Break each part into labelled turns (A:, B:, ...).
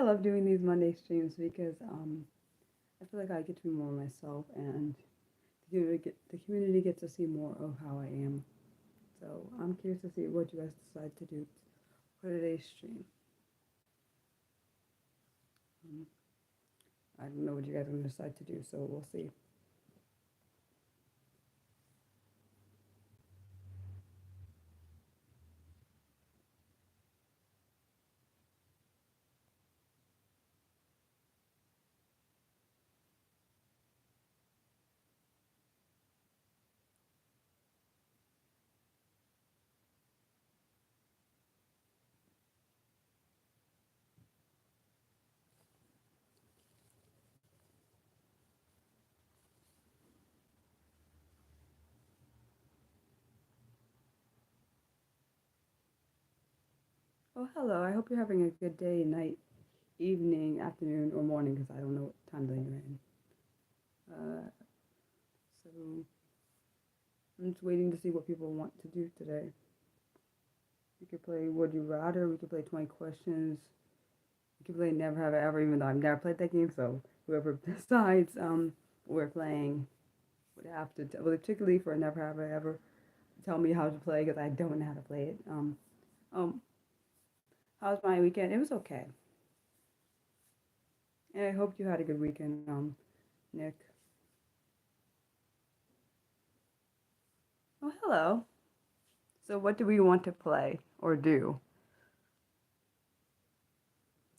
A: love doing these Monday streams because I feel like I get to be more myself, and the community gets to see more of how I am. So I'm curious to see what you guys decide to do for today's stream. Um, I don't know what you guys are going to decide to do, so we'll see. Oh, hello. I hope you're having a good day, night, evening, afternoon, or morning, because I don't know what time zone you're in. So I'm just waiting to see what people want to do today. We could play Would You Rather. We could play 20 questions. We could play Never Have I Ever, even though I've never played that game. So whoever decides, we're playing would have to, well, particularly for Never Have I Ever, tell me how to play because I don't know how to play it. Um, how's my weekend? It was okay. And I hope you had a good weekend, Nick. Oh, hello. So what do we want to play or do?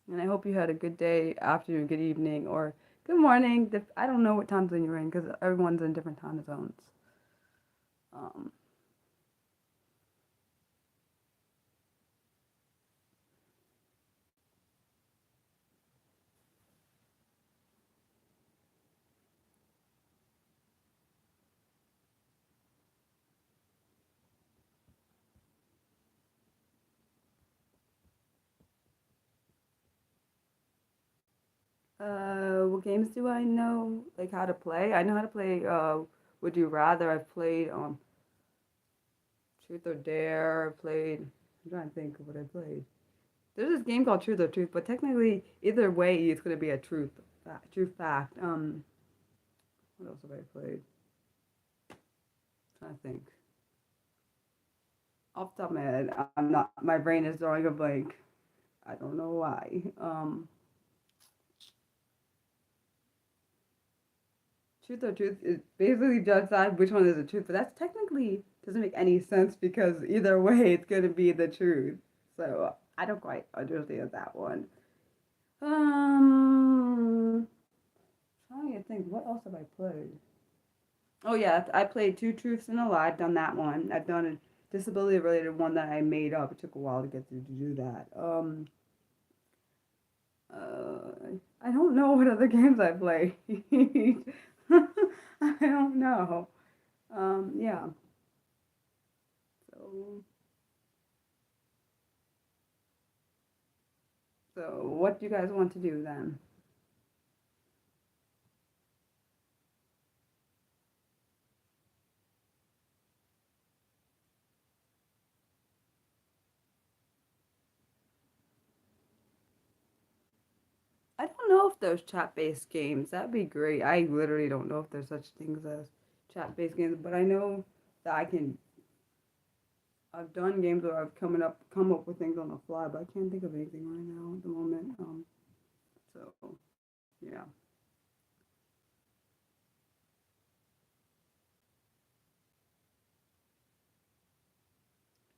A: And I hope you had a good day, afternoon, good evening, or good morning. I don't know what time zone you're in because everyone's in different time zones. Um, what games do I know like how to play? I know how to play. Would You Rather? I've played Truth or Dare. I played. I'm trying to think of what I played. There's this game called Truth or Truth, but technically, either way, it's gonna be a true fact. What else have I played? I'm trying to think. Off the top of my head, I'm not. My brain is drawing a blank. I don't know why. Truth or Truth is basically just that which one is the truth, but that's technically doesn't make any sense because either way, it's gonna be the truth. So I don't quite understand that one. Um, trying to think, what else have I played? Oh yeah, I played Two Truths and a Lie. I've done that one. I've done a disability related one that I made up. It took a while to get through to do that. I don't know what other games I play. I don't know. Yeah. So, so what do you guys want to do then? I don't know if there's chat-based games. That'd be great. I literally don't know if there's such things as chat-based games, but I know that I can. I've done games where I've come up with things on the fly, but I can't think of anything right now at the moment. So yeah.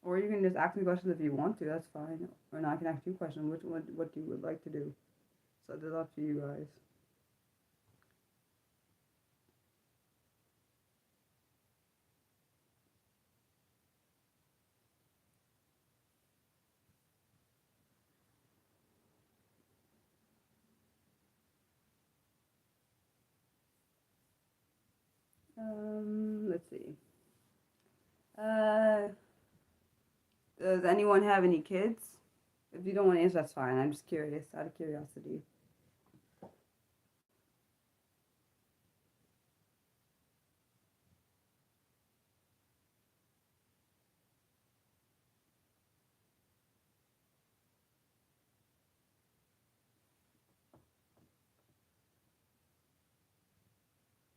A: Or you can just ask me questions if you want to. That's fine. Or not, I can ask you questions. Which one? What you would like to do? So it's up to you guys. Let's see. Uh, does anyone have any kids? If you don't want to answer, that's fine. I'm just curious, out of curiosity.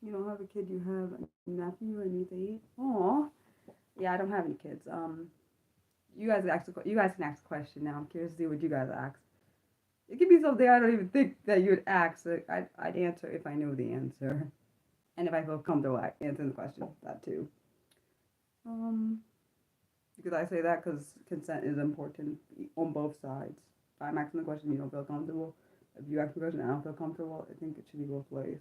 A: You don't have a kid, you have a nephew and he's 8. Aw. Yeah, I don't have any kids. You guys can ask a question now. I'm curious to see what you guys ask. It could be something I don't even think that you would ask. So I'd answer if I know the answer. And if I feel comfortable answering the question, that too. Um, because I say that because consent is important on both sides. If I'm asking the question, you don't feel comfortable. If you ask the question, I don't feel comfortable. I think it should be both ways.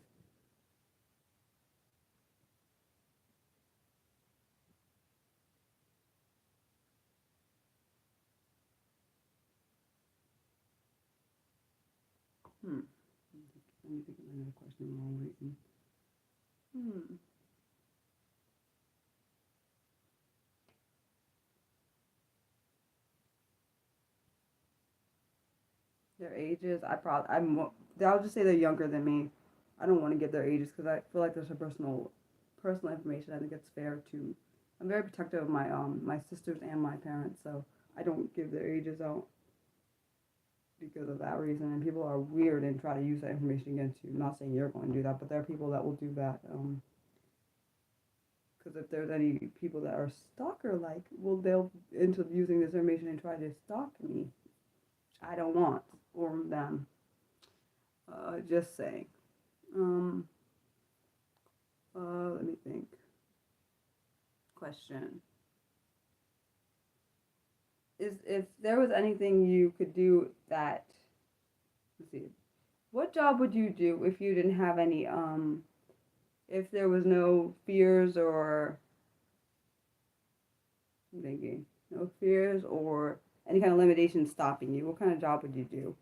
A: Hmm. Let me think of another question while I'm waiting. Hmm. Their ages, I'll just say they're younger than me. I don't want to give their ages because I feel like there's a personal information. I think it's fair to. I'm very protective of my sisters and my parents, so I don't give their ages out because of that reason. And people are weird and try to use that information against you. I'm not saying you're going to do that, but there are people that will do that. Because if there's any people that are stalker like, well, they'll into using this information and try to stalk me. I don't want or them. Just saying. Um, let me think. Question. Is if there was anything you could do that, let's see, what job would you do if you didn't have any, if there was no fears or, I'm thinking, no fears or any kind of limitations stopping you, what kind of job would you do?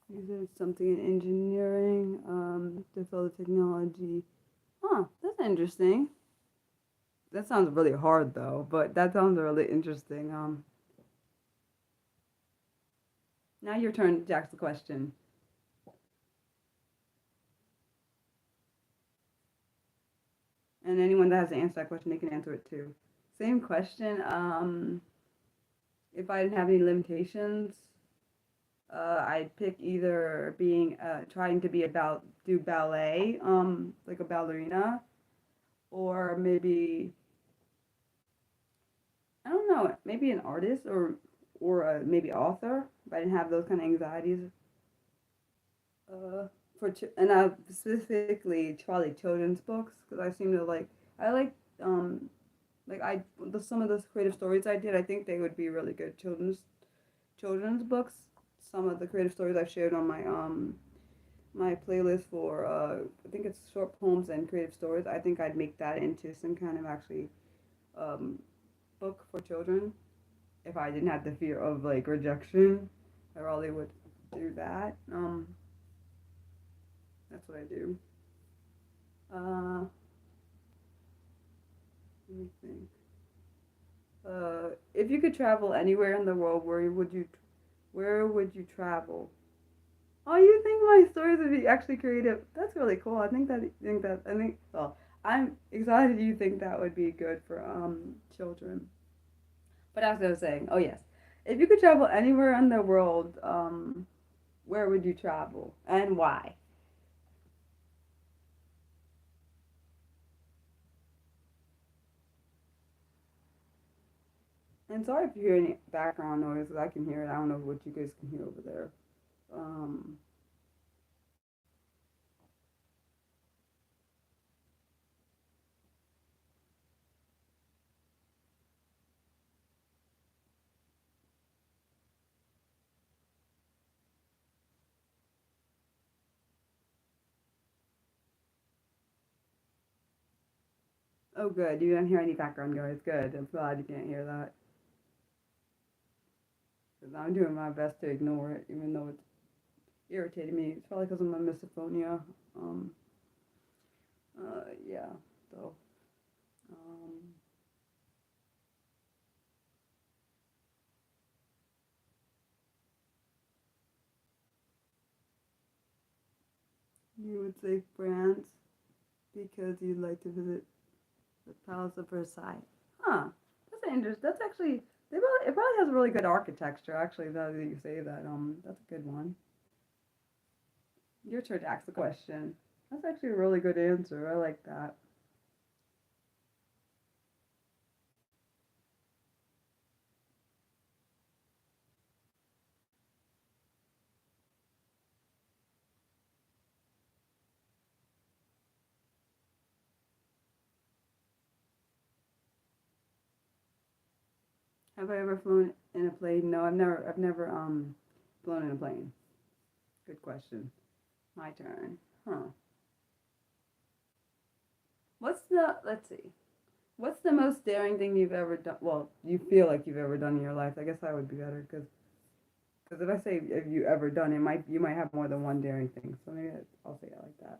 A: You said something in engineering, to fill the technology. Huh, that's interesting. That sounds really hard though, but that sounds really interesting. Now your turn to ask the question. And anyone that has to answer that question, they can answer it too. Same question. If I didn't have any limitations, I'd pick either being trying to be about do ballet, like a ballerina, or maybe I don't know, maybe an artist or maybe author. If I didn't have those kind of anxieties, uh, and I specifically probably children's books because I seem to I um some of those creative stories I did. I think they would be really good children's books. Some of the creative stories I've shared on my playlist for I think it's short poems and creative stories. I think I'd make that into some kind of actually um, book for children if I didn't have the fear of like rejection. I probably would do that. That's what I do. Let me think. If you could travel anywhere in the world, where would you travel? Oh, you think my stories would be actually creative? That's really cool. I think well, I'm excited you think that would be good for children. But as I was saying, oh yes, if you could travel anywhere in the world, where would you travel and why? And sorry if you hear any background noise, 'cause I can hear it. I don't know what you guys can hear over there. Um, oh good, you don't hear any background noise. Good. I'm glad you can't hear that. 'Cause I'm doing my best to ignore it, even though it's irritating me. It's probably because of my misophonia. Um, yeah. So, um, you would say France because you'd like to visit the Palace of Versailles. Huh. That's interesting. That's actually it probably has a really good architecture. Actually, now that you say that, that's a good one. Your turn to ask the question. That's actually a really good answer. I like that. Have I ever flown in a plane? No, I've never flown in a plane. Good question. My turn. Huh. Let's see. What's the most daring thing you've ever done? Well, you feel like you've ever done in your life. I guess that would be better because if I say if you ever done it, might you might have more than one daring thing. So maybe I'll say it like that.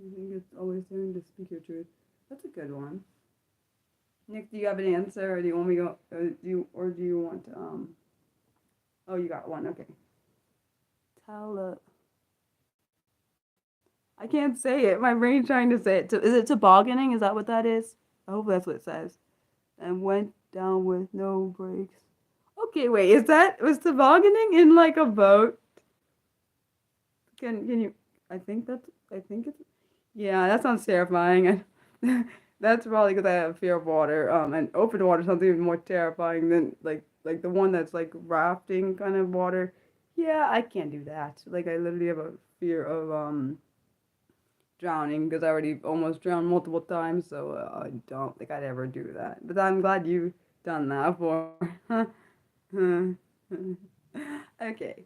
A: I think it's always daring to speak your truth. That's a good one. Nick, do you have an answer, or do you want me to go? Do you want to? Oh, you got one. Okay. Tell. I can't say it. My brain's trying to say it. Is it tobogganing? Is that what that is? I hope that's what it says. And went down with no brakes. Okay, wait. Is that was tobogganing in like a boat? Can you? I think that's. I think it's. Yeah, that sounds terrifying. That's probably because I have fear of water. And open water sounds even more terrifying than like the one that's like rafting kind of water. Yeah, I can't do that. Like I literally have a fear of drowning because I already almost drowned multiple times. So I don't think I'd ever do that. But I'm glad you've done that for. Okay.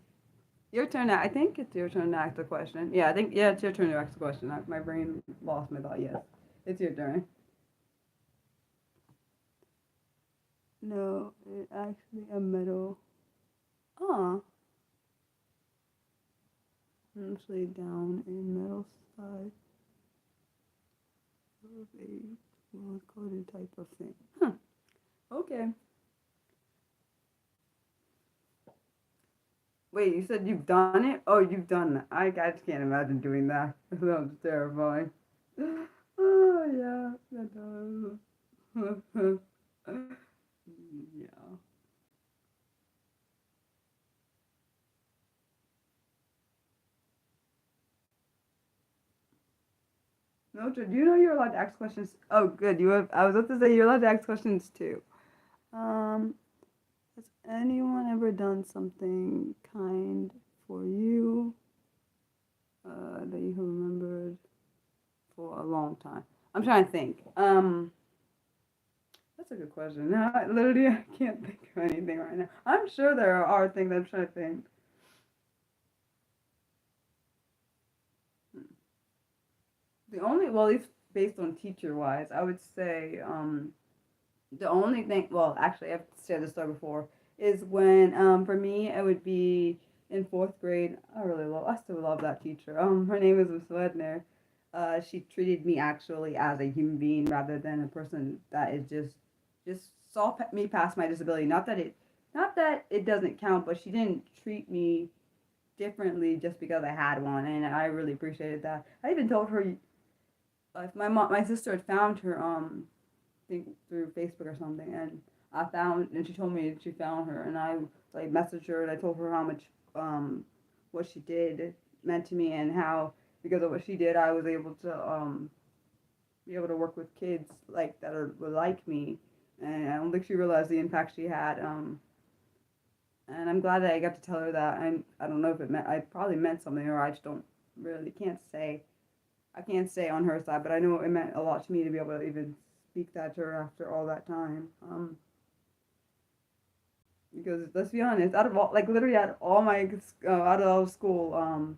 A: Your turn. I think it's your turn to ask the question. Yeah, I think it's your turn to ask the question. My brain lost my thought. Yes, it's your turn. No, it's actually a metal. Ah, actually down a metal side of a well coated type of thing. Huh. Okay. Wait, you said you've done it? Oh, you've done that. I just can't imagine doing that. That sounds terrifying. Oh yeah, that does. Yeah. No, do you know you're allowed to ask questions? Oh, good. You have. I was about to say you're allowed to ask questions too. Um, has anyone ever done something kind for you that you have remembered for a long time? I'm trying to think. That's a good question. No, literally, I can't think of anything right now. I'm sure there are things I'm trying to think. The only, well, at least based on teacher wise, I would say the only thing, well, actually, I've said this story before, is when, for me, it would be in fourth grade. I still love that teacher. Her name is Miss Wedner. She treated me actually as a human being rather than a person that is just saw me past my disability. Not that it doesn't count, but she didn't treat me differently just because I had one, and I really appreciated that. I even told her, my sister had found her think through Facebook or something, and she told me she found her, and I like messaged her and I told her how much what she did meant to me, and how because of what she did, I was able to be able to work with kids like that are like me, and I don't think she realized the impact she had. And I'm glad that I got to tell her that. I don't know if it meant I probably meant something, or I just don't really can't say. I can't say on her side, but I know it meant a lot to me to be able to even speak that to her after all that time. Because let's be honest, out of all, like literally out of all school,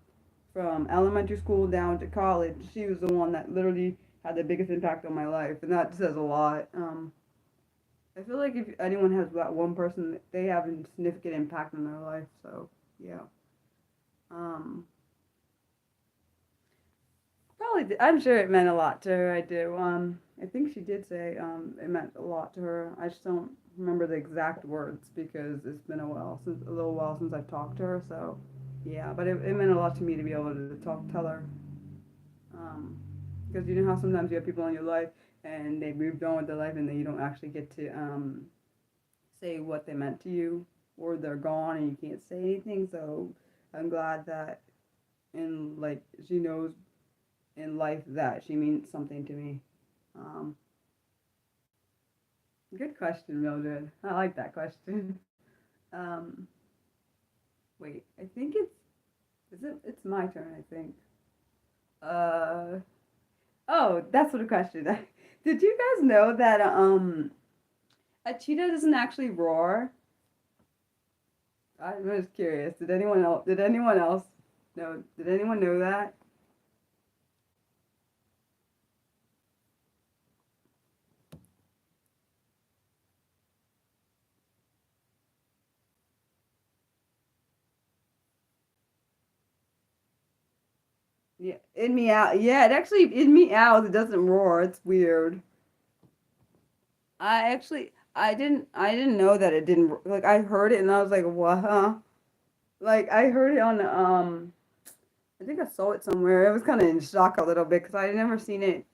A: from elementary school down to college, she was the one that literally had the biggest impact on my life, and that says a lot. I feel like if anyone has that one person, they have a significant impact on their life. So yeah, um, probably I'm sure it meant a lot to her. I do. I think she did say it meant a lot to her. I just don't remember the exact words because it's been a little while since I've talked to her. So yeah, but it meant a lot to me to be able to tell her. Um, because you know how sometimes you have people in your life and they moved on with their life and then you don't actually get to say what they meant to you, or they're gone and you can't say anything. So I'm glad that in like she knows in life that she means something to me. Um, Good question, Mildred. I like that question. Um, Wait, I think it's my turn, I think. Uh, oh, that's what a question. Did you guys know that a cheetah doesn't actually roar? I was curious. Did anyone else know? Did anyone know that? Yeah, in meow. Yeah, it actually in meows. It doesn't roar. It's weird. I didn't know that it didn't like I heard it and I was like, what? Huh? Like I heard it on I think I saw it somewhere. I was kind of in shock a little bit because I had never seen it.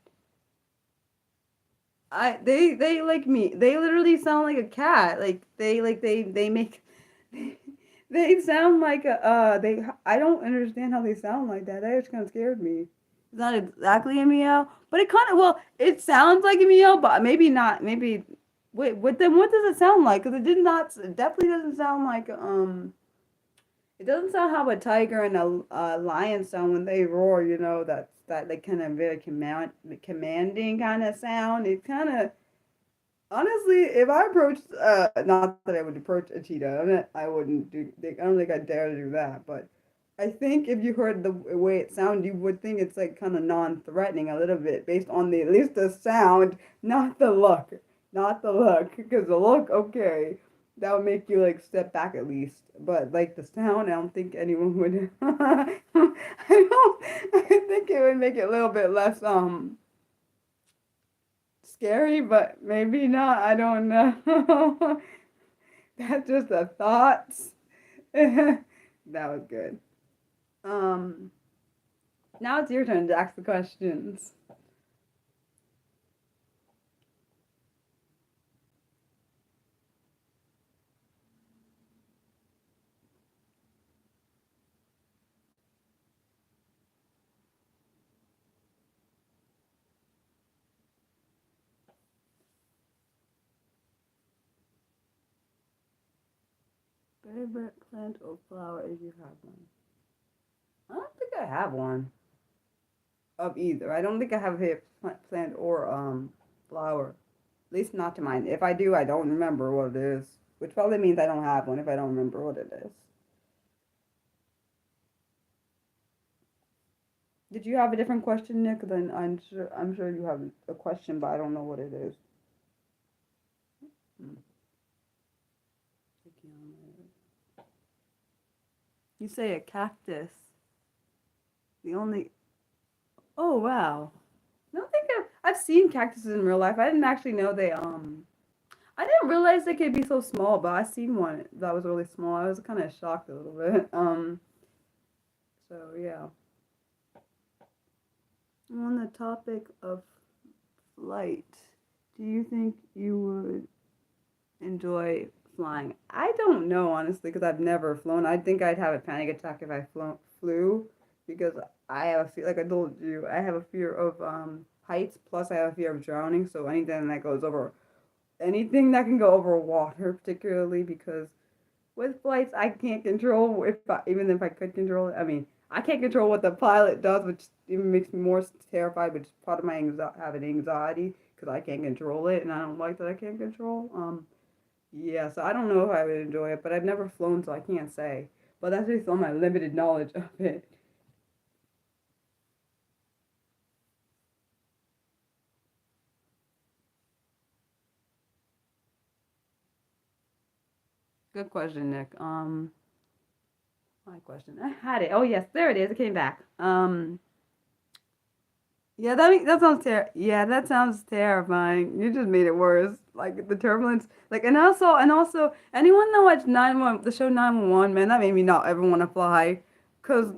A: They like me. They literally sound like a cat. They make they sound like a they I don't understand how they sound like that. That just kind of scared me. It's not exactly a meow, but it kind of well, it sounds like a meow, but maybe not. Maybe wait, what does it sound like? Because it did not. It definitely doesn't sound like it doesn't sound how a tiger and a lion sound when they roar. You know that like kind of very commanding kind of sound. It kind of honestly, if I approached, not that I would approach a cheetah, I wouldn't do. I don't think I'd dare to do that. But I think if you heard the way it sounds, you would think it's like kind of non-threatening a little bit, based on the at least the sound, not the look, not the look. Because the look, okay, that would make you like step back at least. But like the sound, I don't think anyone would. I don't. I think it would make it a little bit less scary, but maybe not. I don't know. That's just a thought. That was good. Um, Now it's your turn to ask the questions. Favorite plant or flower if you have one? I don't think I have one of either. I don't think I have a favorite plant or flower. At least not to mine. If I do, I don't remember what it is, which probably means I don't have one if I don't remember what it is. Did you have a different question, Nick? Then I'm sure you have a question, but I don't know what it is. Hmm. You say a cactus. The only. Oh wow. I don't think I've seen cactuses in real life. I didn't actually know they. I didn't realize they could be so small, but I seen one that was really small. I was kind of shocked a little bit. So yeah. On the topic of flight, do you think you would enjoy flying? I don't know honestly because I've never flown. I think I'd have a panic attack if I flew. because I have a fear, like I told you, I have a fear of heights. Plus, I have a fear of drowning. So anything that can go over water, particularly because with flights, I can't control even if I could control it. I mean, I can't control what the pilot does, which even makes me more terrified. Which is part of my having anxiety because I can't control it, and I don't like that I can't control. Yeah, so I don't know if I would enjoy it, but I've never flown, so I can't say. But that's based on my limited knowledge of it. Good question, Nick. My question. I had it. Oh yes, there it is. It came back. Yeah, that sounds terrifying. You just made it worse. Like the turbulence. Like and also anyone that watched 911 the show 911, man, that made me not ever want to fly. Cause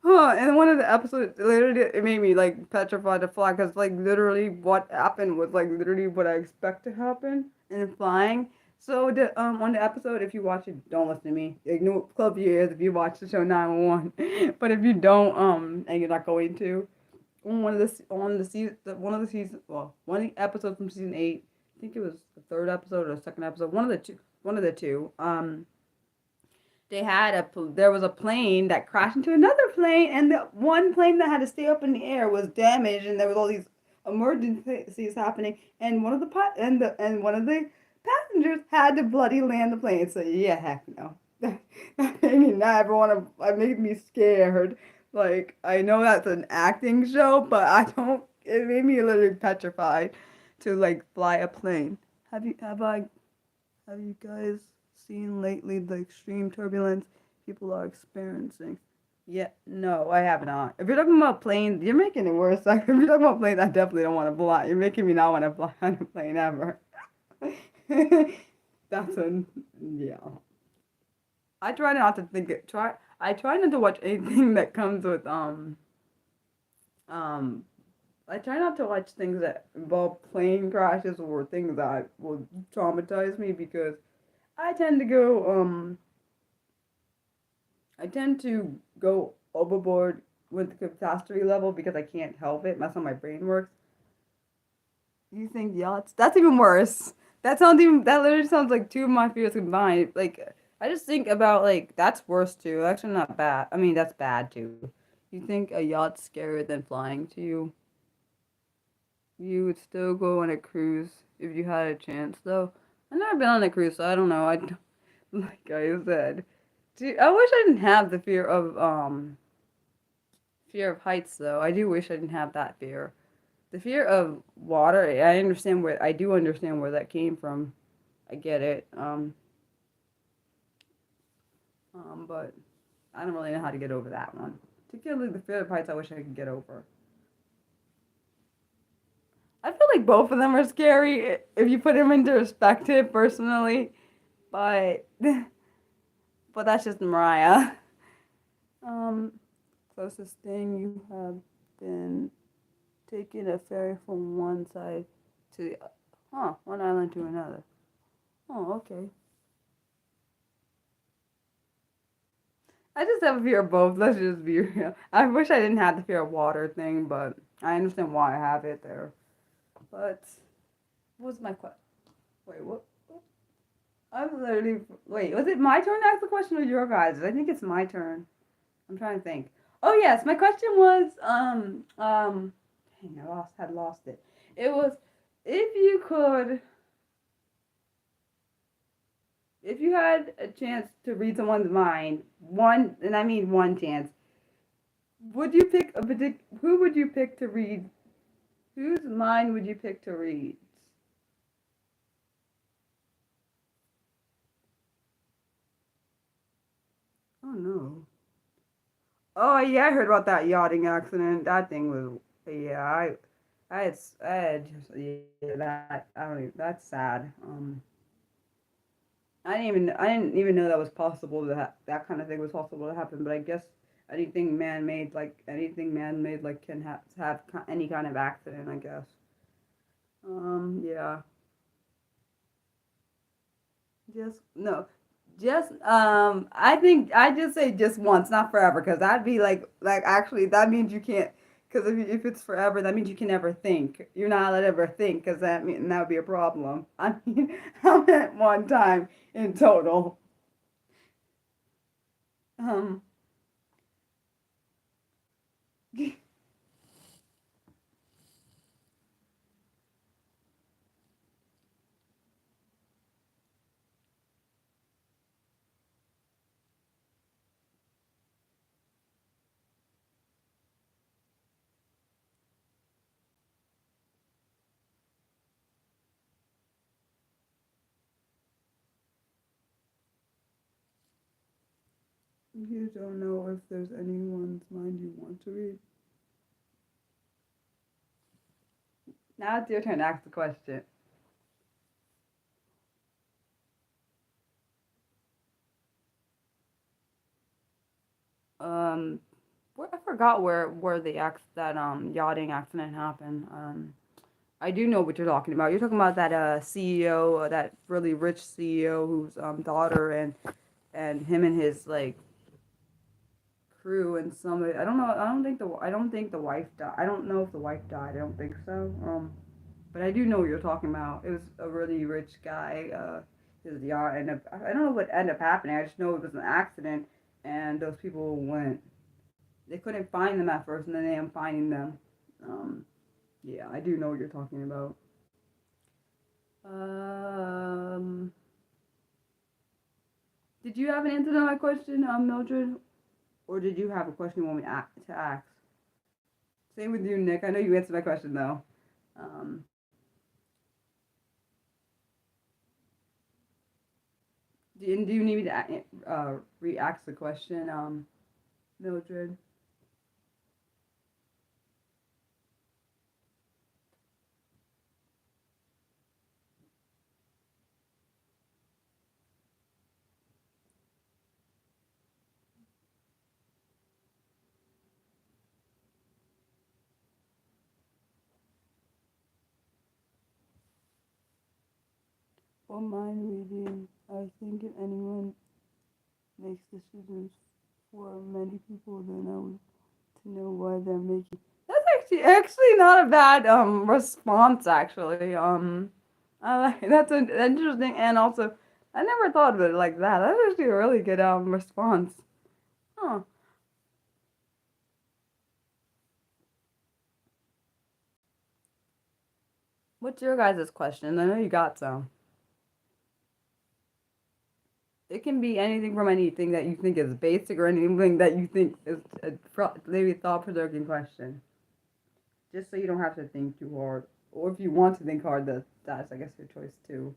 A: and one of the episodes literally it made me like petrified to fly because like literally what happened was like literally what I expect to happen in flying. So the on the episode, if you watch it, don't listen to me. Ignore club your ears if you watch the show 911. But if you don't, and you're not going to, on one of the season, well, one of the episodes from season 8, I think it was the third episode or the second episode, one of the two. There was a plane that crashed into another plane, and the one plane that had to stay up in the air was damaged, and there was all these emergencies happening, and one of the passengers had to bloody land the plane. So yeah, heck no. That made me not ever want to. It made me scared. Like I know that's an acting show, but I don't. It made me literally petrified to like fly a plane. Have you guys seen lately the extreme turbulence people are experiencing? Yeah, no, I have not. If you're talking about planes, you're making it worse. Like, if you're talking about planes, I definitely don't want to fly. You're making me not want to fly on a plane ever. That's a yeah. I try not to think it. I try not to watch anything that comes with um. I try not to watch things that involve plane crashes or things that will traumatize me because I tend to go I tend to go overboard with the catastrophe level because I can't help it. That's how my brain works. You think yachts? That's even worse. That literally sounds like two of my fears combined. Like I just think about like that's worse too. Actually not bad. I mean that's bad too. You think a yacht's scarier than flying to you? You would still go on a cruise if you had a chance though. I've never been on a cruise, so I don't know. Like I said. I wish I didn't have the fear of heights though. I do wish I didn't have that fear. The fear of water, I do understand where that came from. I get it. But I don't really know how to get over that one. Particularly the fear of heights I wish I could get over. I feel like both of them are scary if you put them into perspective personally. But but that's just Mariah. Um Closest thing you have been taking a ferry from one side to the one island to another. Oh, okay. I just have a fear of both. Let's just be real. I wish I didn't have the fear of water thing, but I understand why I have it there. But what was my question? Wait, what? I'm literally wait. Was it my turn to ask the question or your guys'? I think it's my turn. I'm trying to think. Oh yes, my question was dang, had lost it. It was if you could if you had a chance to read someone's mind, one and I mean one chance, would you pick who would you pick to read? Whose mind would you pick to read? Oh no. Oh yeah, I heard about that yachting accident. That thing was yeah, yeah, that I don't even that's sad. I didn't even know that was possible that kind of thing was possible to happen. But I guess anything man made like can have any kind of accident. I guess. Yeah. Just no. Just I think I just say just once, not forever, because that'd be like actually that means you can't. Because if it's forever, that means you can never think. You're not allowed to ever think, because that would be a problem. I mean, I meant one time in total. Um, you don't know if there's anyone's mind you want to read. Now it's your turn to ask the question. Um, I forgot where that yachting accident happened. I do know what you're talking about. You're talking about that CEO, that really rich CEO whose daughter and him and his like crew and somebody. I don't know. I don't think the wife died. I don't know if the wife died. I don't think so. But I do know what you're talking about. It was a really rich guy. His yacht ended up. I don't know what ended up happening. I just know it was an accident, and those people went. They couldn't find them at first, and then they ended up finding them. Um, yeah, I do know what you're talking about. Um, did you have an answer to my question, Mildred, or did you have a question you want me to ask? Same with you, Nick. I know you answered my question though. Um, do you need me to re-ask the question, Mildred? For mind reading, I think if anyone makes decisions for many people, then I would to know why they're making. That's actually not a bad response actually. I like that's an interesting and also I never thought of it like that. That's actually a really good response. Huh. What's your guys' question? I know you got some. It can be anything from anything that you think is basic or anything that you think is a maybe thought provoking question. Just so you don't have to think too hard. Or if you want to think hard, that's I guess your choice too.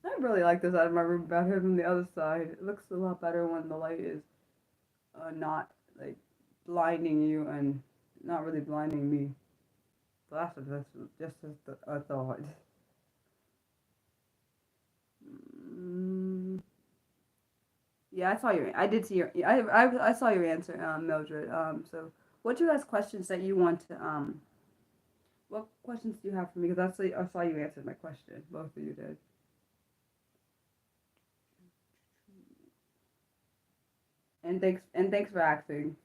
A: I really like this out of my room better than the other side. It looks a lot better when the light is not like blinding you and not really blinding me. So that's just a thought. Mm, yeah, I saw your. I did see your. I saw your answer, Mildred. So what you guys questions that you want to What questions do you have for me? Because I saw you answered my question. Both of you did. And thanks for asking.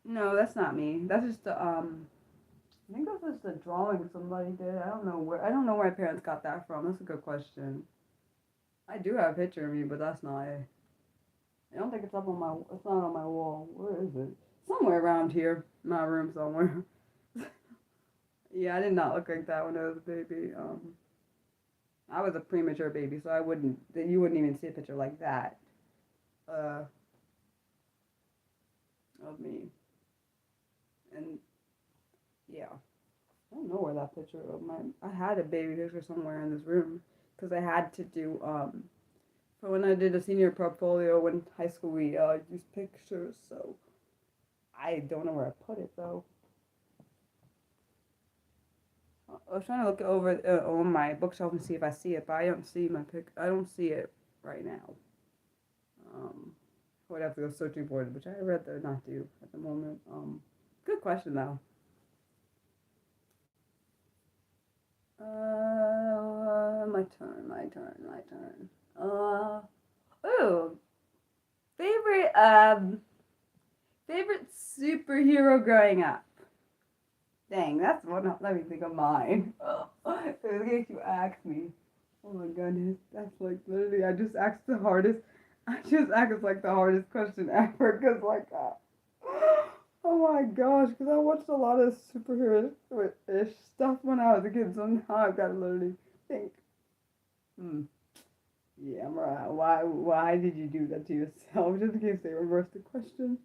A: No, that's not me. That's just the I think that's just a drawing somebody did. I don't know where my parents got that from. That's a good question. I do have a picture of me, but that's not it. I don't think it's up on my. It's not on my wall. Where is it? Somewhere around here, in my room somewhere. Yeah, I did not look like that when I was a baby. I was a premature baby, so I wouldn't. You wouldn't even see a picture like that. Uh, of me. And yeah, I don't know where that picture of my. I had a baby picture somewhere in this room because I had to do for when I did a senior portfolio in high school. We used pictures, so I don't know where I put it though. I was trying to look over on my bookshelf and see if I see it, but I don't see my pic. I don't see it right now. Um, I would have to go searching for it, which I read rather not do at the moment. Good question though. My turn. My turn. My turn. Oh, favorite favorite superhero growing up. Dang, that's one. Let me think of mine. In case you ask me. Oh my goodness, that's like literally. I just asked the hardest. I just asked like the hardest question ever, cause like, oh my gosh, cause I watched a lot of superhero-ish stuff when I was a kid, so now I've got to literally think. Hmm. Yeah, right. Why did you do that to yourself? Just in case they reverse the question.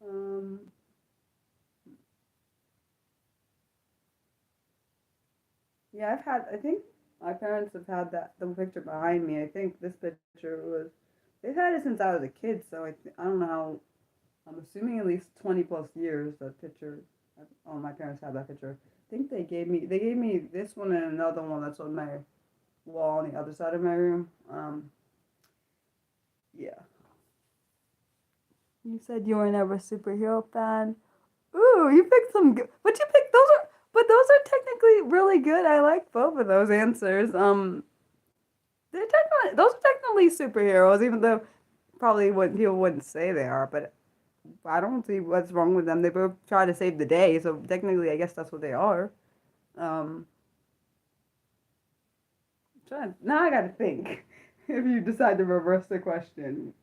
A: um. Yeah, I've had. I think my parents have had that the picture behind me. I think this picture was. They've had it since I was a kid, so I don't know how. I'm assuming at least 20 plus years. That picture. Oh, my parents have that picture. I think they gave me this one and another one that's on my wall on the other side of my room. Yeah. You said you were never a superhero fan. Ooh, you picked some good. But you picked those are. But those are technically really good. I like both of those answers. Those are technically superheroes, even though probably what people wouldn't say they are. But I don't see what's wrong with them. They both try to save the day, so technically, I guess that's what they are. Um, now I gotta think. If you decide to reverse the question,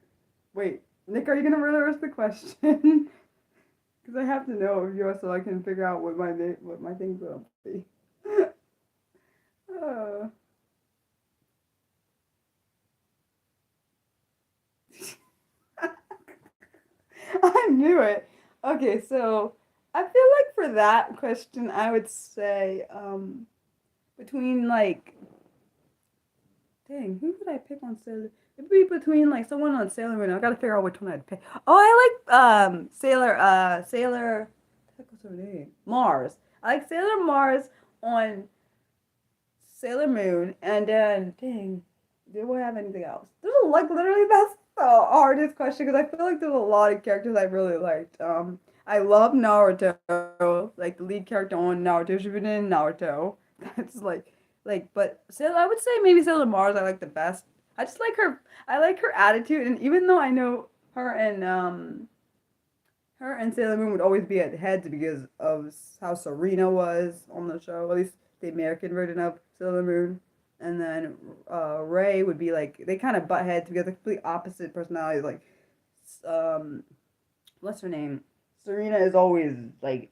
A: wait, Nick, are you gonna reverse the question? Because I have to know of yours so I can figure out what my things will be. uh, I knew it. Okay, so I feel like for that question, I would say between like, dang, who would I pick on Sailor? It'd be between like someone on Sailor Moon. I gotta figure out which one I'd pick. Oh, I like Sailor. What's her name? Mars. I like Sailor Mars on Sailor Moon, and then dang, do I have anything else? There's like literally that's the hardest question because I feel like there's a lot of characters I really liked. I love Naruto, like the lead character on Naruto Shippuden Naruto. That's but Sailor, I would say maybe Sailor Mars I like the best. I just like her. I like her attitude, and even though I know her and Sailor Moon would always be at heads because of how Serena was on the show, at least the American version of Sailor Moon. And then Ray would be like they kind of butt heads because they're complete opposite personalities. Like, um, what's her name? Serena is always like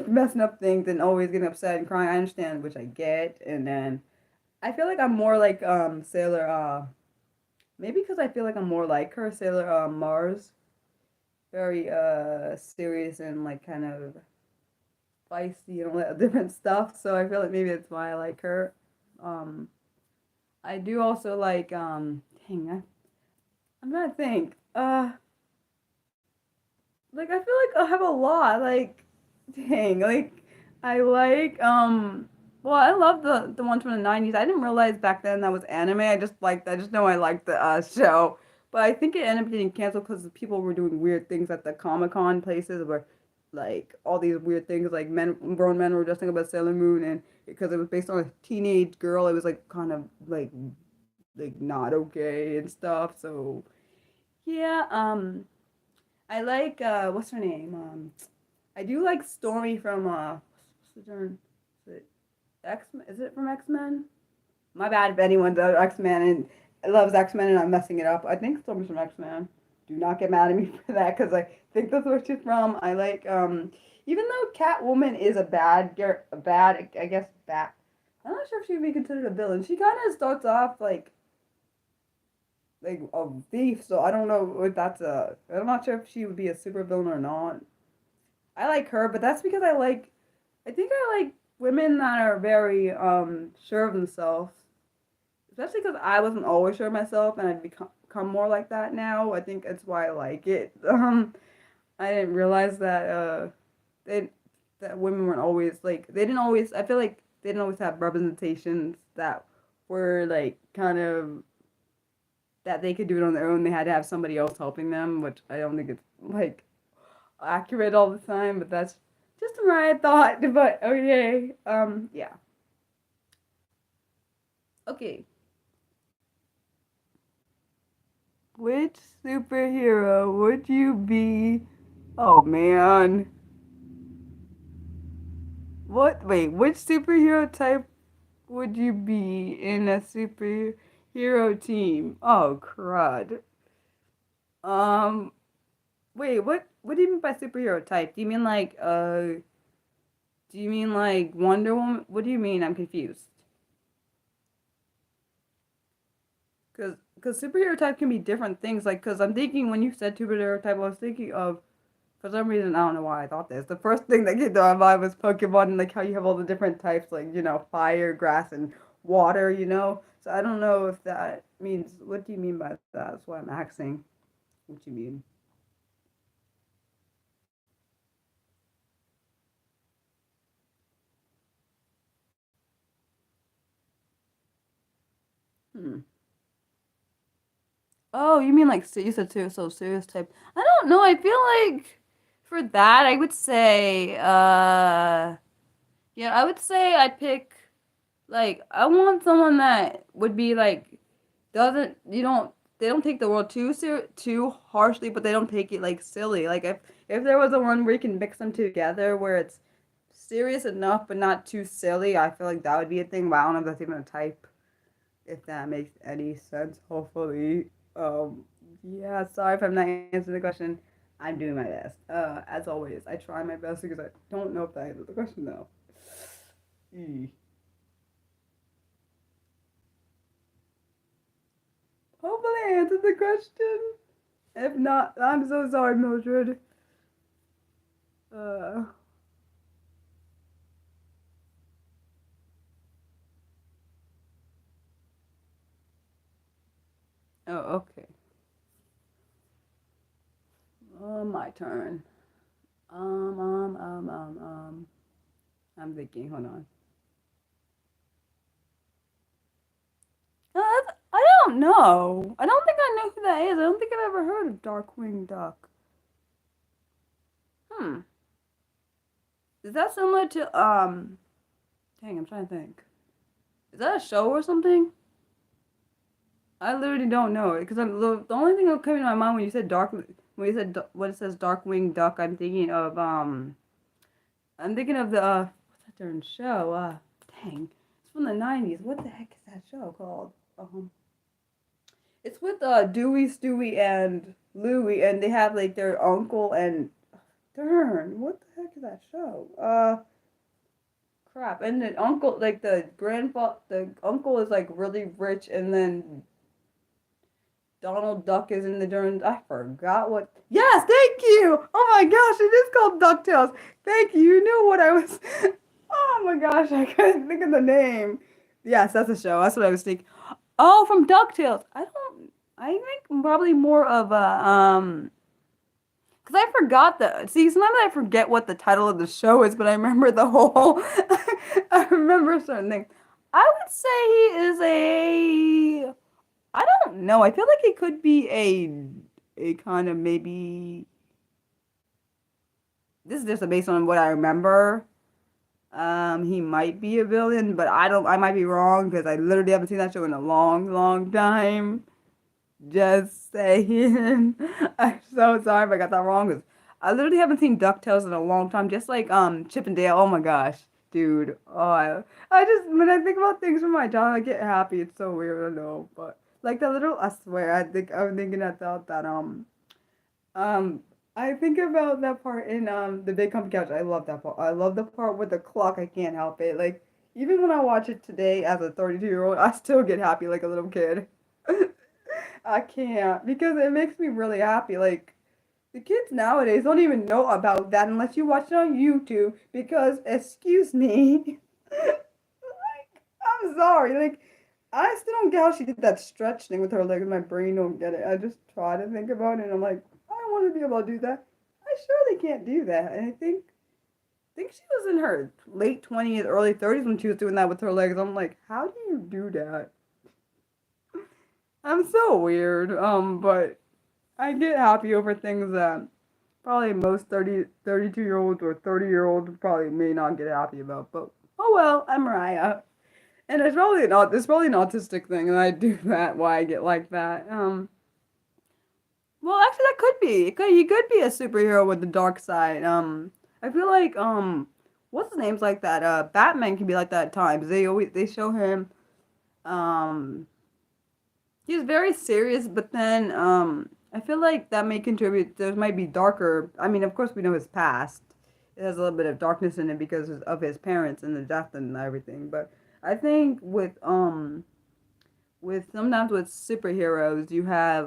A: messing up things and always getting upset and crying. I understand, which I get. And then I feel like I'm more like Sailor. Maybe because I feel like I'm more like her, Sailor Mars, very serious and like kind of feisty and all that different stuff. So I feel like maybe that's why I like her. Um, I do also like dang, I'm trying to think. Like I feel like I have a lot. Like, dang, like I like well, I love the ones from the 90s. I didn't realize back then that was anime. I just know I liked the show. But I think it ended up getting canceled because people were doing weird things at the Comic-Con places where like all these weird things like grown men were dressing up as Sailor Moon and because it was based on a teenage girl, it was like kind of like not okay and stuff. So yeah, I like what's her name? I do like Stormy from what's the term? Is it X? Is it from X Men? My bad if anyone does X Men and loves X Men and I'm messing it up. I think Stormy's from X Men. Do not get mad at me for that because I think that's where she's from. I like even though Catwoman is a bad I guess bad. I'm not sure if she would be considered a villain. She kind of starts off like a thief, so I don't know if that's a. I'm not sure if she would be a super villain or not. I like her, but that's because I like. I think I like women that are very sure of themselves, especially because I wasn't always sure of myself, and I've become more like that now. I think that's why I like it. I didn't realize that they that women weren't always like they didn't always. I feel like they didn't always have representations that were like kind of that they could do it on their own. They had to have somebody else helping them, which I don't think it's like accurate all the time. But that's just my thought. But okay, yeah, okay. Which superhero would you be? Oh man. What? Wait, which superhero type would you be in a superhero team? Oh, crud. Um, wait, what do you mean by superhero type? Do you mean like Wonder Woman? What do you mean? I'm confused. Cause superhero type can be different things. Like, cause I'm thinking when you said superhero type, I was thinking of for some reason, I don't know why I thought this. The first thing that came to my mind was Pokemon and like how you have all the different types, like, fire, grass, and water. So I don't know if that means, what do you mean by that? That's why I'm asking what you mean. Hmm. Oh, you mean like, so you said so serious type. I don't know. I feel like for that, I would say, yeah, I would say I'd pick, like, I want someone that would be like, doesn't you don't they don't take the world too harshly, but they don't take it like silly. Like if there was a one where you can mix them together, where it's serious enough but not too silly, I feel like that would be a thing. But I don't know if that's even a type. If that makes any sense, hopefully. Yeah. Sorry if I'm not answering the question. I'm doing my best. As always, I try my best because I don't know if that answers the question though. Mm. Hopefully, I answered the question. If not, I'm so sorry, Mildred. Uh, oh, okay. My turn. Um, um, um, um, um. I'm thinking. Hold on. I don't know. I don't think I know who that is. I don't think I've ever heard of Darkwing Duck. Hmm. Is that similar to Dang, I'm trying to think. Is that a show or something? I literally don't know because the only thing that came to my mind when you said when it says Darkwing Duck, I'm thinking of the what's that darn show? Dang, it's from the '90s. What the heck is that show called? It's with Dewey, Stewie, and Louie, and they have like their uncle and darn, what the heck is that show? Crap. And the uncle, like the uncle is like really rich, and then Donald Duck is in the darn. I forgot what. Yes, thank you. Oh my gosh, it is called Ducktales. Thank you. You knew what I was. Oh my gosh, I couldn't think of the name. Yes, that's a show. That's what I was thinking. Oh, from DuckTales. I don't. I think probably more of a because I forgot the. See, sometimes I forget what the title of the show is, but I remember the whole. I remember certain things. I would say he is a. I don't know. I feel like he could be a kind of maybe. This is just based on what I remember. He might be a villain, but I don't. I might be wrong because I literally haven't seen that show in a long, long time. Just saying. I'm so sorry if I got that wrong. Cause I literally haven't seen DuckTales in a long time. Just like Chip and Dale. Oh my gosh, dude. I just when I think about things from my childhood, I get happy. It's so weird, I know. But like the little, I swear, I'm thinking I thought that um I think about that part in the Big Comfy Couch. I love that part. I love the part with the clock. I can't help it. Like even when I watch it today as a 32-year-old, I still get happy like a little kid. I can't because it makes me really happy. Like the kids nowadays don't even know about that unless you watch it on YouTube because excuse me. Like, I'm sorry. Like, I still don't get how she did that stretch thing with her legs. My brain don't get it. I just try to think about it, and I'm like, I don't want to be able to do that. I surely can't do that. And I think she was in her late 20s, early 30s when she was doing that with her legs. I'm like, how do you do that? I'm so weird. But I get happy over things that probably most 32-year-olds or 30-year-olds probably may not get happy about. But oh well, I'm Mariah. And it's probably an autistic thing, and I do that why I get like that. Well, actually, that could be. He could be a superhero with the dark side. I feel like what's his name's like that. Batman can be like that at times. They show him. Um, he's very serious, but then I feel like that may contribute. There might be darker. I mean, of course, we know his past. It has a little bit of darkness in it because of his parents and the death and everything. But I think with sometimes with superheroes, you have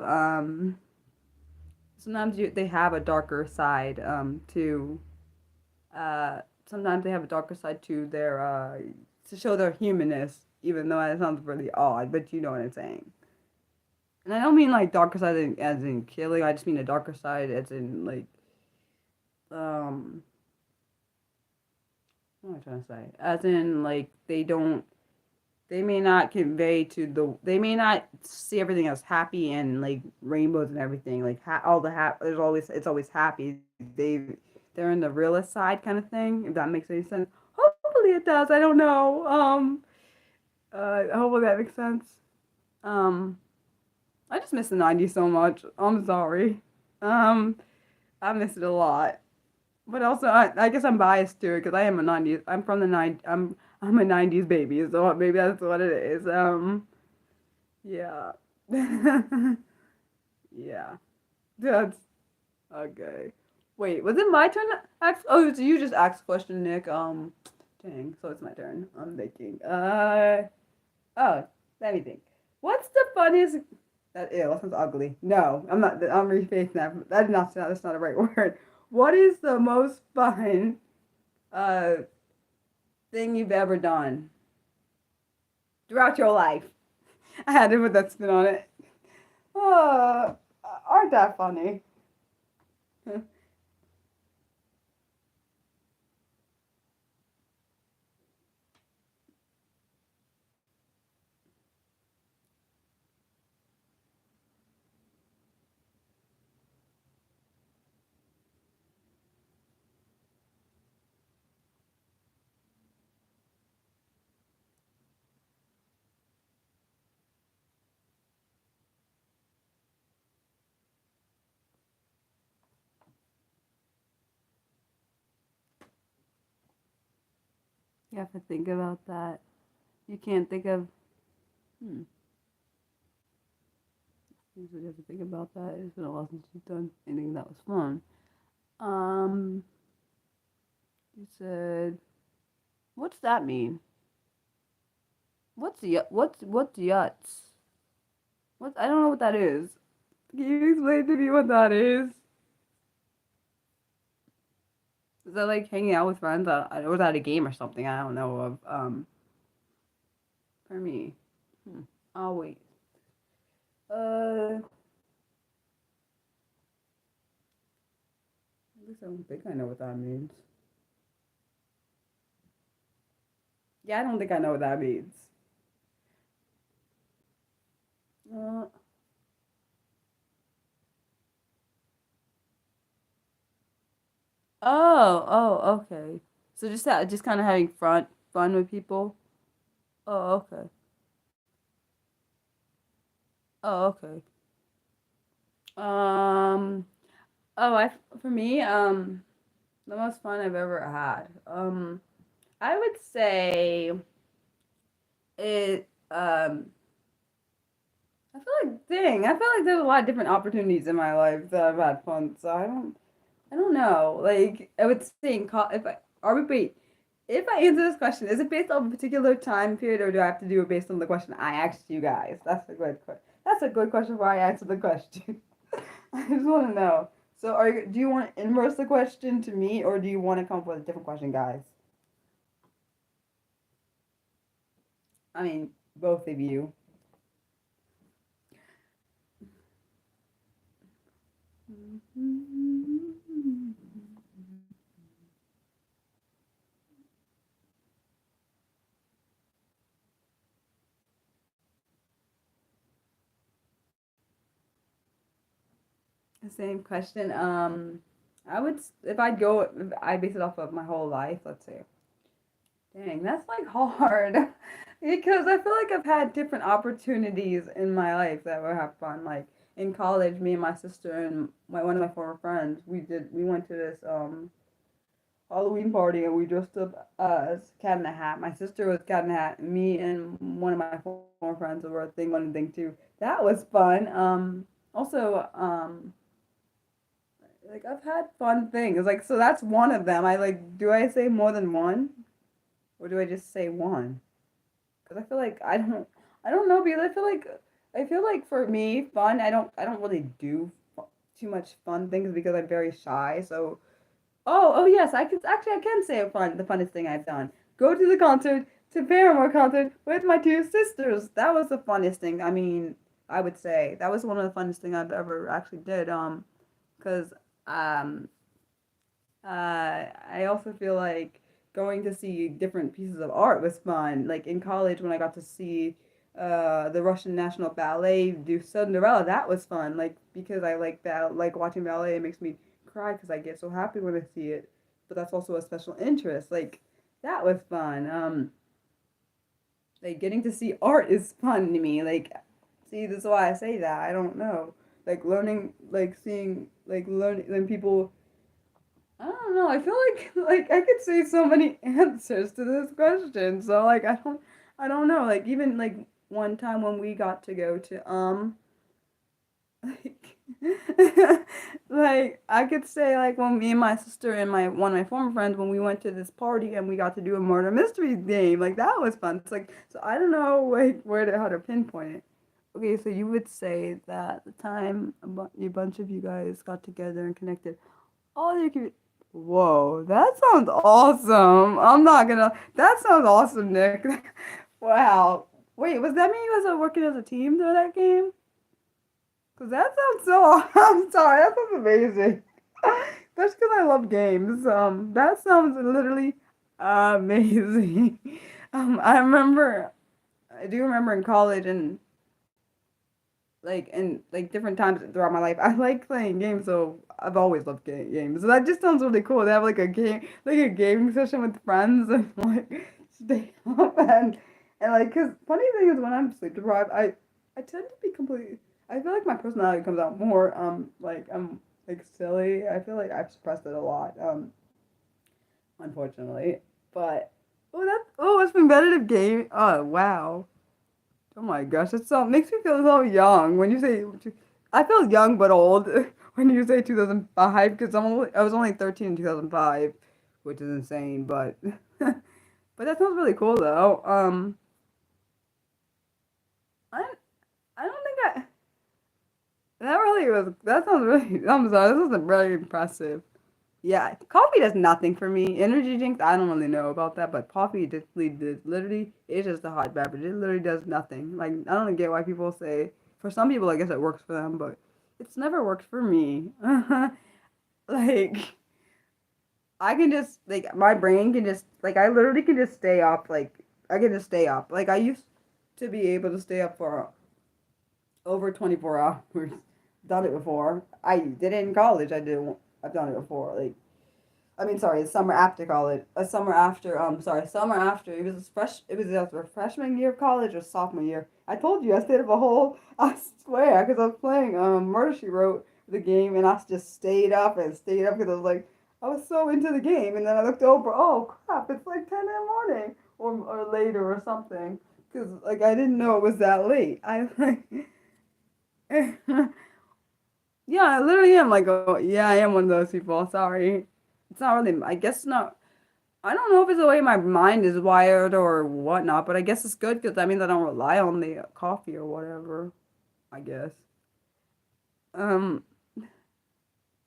A: sometimes they have a darker side to sometimes they have a darker side to their to show their humanness, even though that sounds really odd, but you know what I'm saying. And I don't mean like darker side as in killing. I just mean a darker side as in like um what am I trying to say? As in like they may not convey to they may not see everything as happy and like rainbows and everything like all there's always it's always happy. They're in the realist side kind of thing, if that makes any sense. Hopefully it does. I don't know. Hopefully that makes sense. um I just miss the 90s so much. I'm sorry. um I miss it a lot. But also, I guess I'm biased to it because I am a 90s. I'm from the 90s. I'm a 90s baby, so maybe that's what it is. Yeah. Yeah. That's okay. Wait, was it my turn to ask? Oh, so you just asked a question, Nick. Dang. So it's my turn. I'm thinking. Oh, let me think. What's the funniest? That sounds ugly. No, I'm not. I'm rephrasing that. That's not a right word. What is the most fun uh thing you've ever done throughout your life? I had to put that spin on it. Uh, aren't that funny? You have to think about that. You can't think of. Hmm. You have to think about that. It's been a while since you've done anything that was fun. Um, you said, what's that mean? What's yuts? What I don't know what that is. Can you explain to me what that is? Is that like hanging out with friends? Or is that a game or something? I don't know of. For me. Hmm. Oh wait. At least I don't think I know what that means. Yeah, I don't think I know what that means. Uh, okay. So just kind of having fun with people. Oh, okay. Oh, okay. Um, for me, the most fun I've ever had. I would say it. I feel like there's a lot of different opportunities in my life that I've had fun. So I don't know. Like I would think, if I are we wait, if I answer this question, is it based on a particular time period, or do I have to do it based on the question I asked you guys? That's a good question. That's a good question why I answer the question. I just want to know. So, do you want to inverse the question to me, or do you want to come up with a different question, guys? I mean, both of you. Same question. I would, if I'd go, if I base it off of my whole life, let's say. Dang, that's like hard. Because I feel like I've had different opportunities in my life that were have fun. Like in college, me and my sister and one of my former friends, we went to this Halloween party and we dressed up as Cat in the Hat. My sister was Cat in the Hat. Me and one of my former friends were a thing one and thing two. That was fun. Also, like I've had fun things. Like so that's one of them. I like do I say more than one? Or do I just say one? Because I feel like I don't know because I feel like for me fun I don't really do too much fun things because I'm very shy. So oh yes I can say the funnest thing I've done. Go to the concert to Paramore concert with my two sisters. That was the funnest thing. I mean I would say that was one of the funnest thing I've ever actually did. Because um I also feel like going to see different pieces of art was fun. Like in college, when I got to see the Russian National Ballet do Cinderella, that was fun. Like because I like watching ballet, it makes me cry because I get so happy when I see it. But that's also a special interest. Like that was fun. Like getting to see art is fun to me. Like see, this is why I say that. I don't know. Like learning, like seeing, like learning when people I don't know. I feel like I could say so many answers to this question. So like I don't know. Like even like one time when we got to go to like like I could say like when me and my sister and my one of my former friends when we went to this party and we got to do a murder mystery game. Like that was fun. It's like so I don't know like where to how to pinpoint it. Okay, so you would say that the time a bunch of you guys got together and connected all you can. Whoa, that sounds awesome. I'm not gonna. That sounds awesome, Nick. Wow. Wait, was that mean you guys are working as a team through that game? Cause that sounds so. I'm sorry, that sounds amazing. That's because I love games. That sounds literally amazing. I remember. I do remember in college and like different times throughout my life. I like playing games, so I've always loved games. So that just sounds really cool to have like a gaming session with friends, and like stay up and like, cause funny thing is when I'm sleep deprived, I tend to be completely. I feel like my personality comes out more. Like I'm like silly. I feel like I've suppressed it a lot. Unfortunately, but it's competitive game. Oh wow. Oh my gosh, it so makes me feel so young when you say. I feel young but old when you say 2005 because I was only 13 in 2005, which is insane. But but that sounds really cool though. I I don't think I that really was that sounds really. I'm sorry, this wasn't really impressive. Yeah, coffee does nothing for me. Energy drinks, I don't really know about that, but coffee just literally it's just a hot beverage. It literally does nothing. Like I don't get why people say for some people I guess it works for them, but it's never worked for me. Like I can just like my brain can just like I literally can just stay up like I can just stay up. Like I used to be able to stay up for over 24 hours. Done it before. I did it in college. I've done it before. Like I mean, sorry, summer after college. A summer after, summer after. It was fresh. It was either freshman year of college or sophomore year. I told you I stayed up a whole. I swear, because I was playing Murder She Wrote the game, and I just stayed up and stayed up because I was like, I was so into the game, and then I looked over. Oh crap! It's like 10 in the morning or later or something. Because like I didn't know it was that late. I like. Yeah, I literally am like, oh, yeah, I am one of those people. Sorry. It's not really, I guess not. I don't know if it's the way my mind is wired or whatnot, but I guess it's good because that means I don't rely on the coffee or whatever, I guess. Um,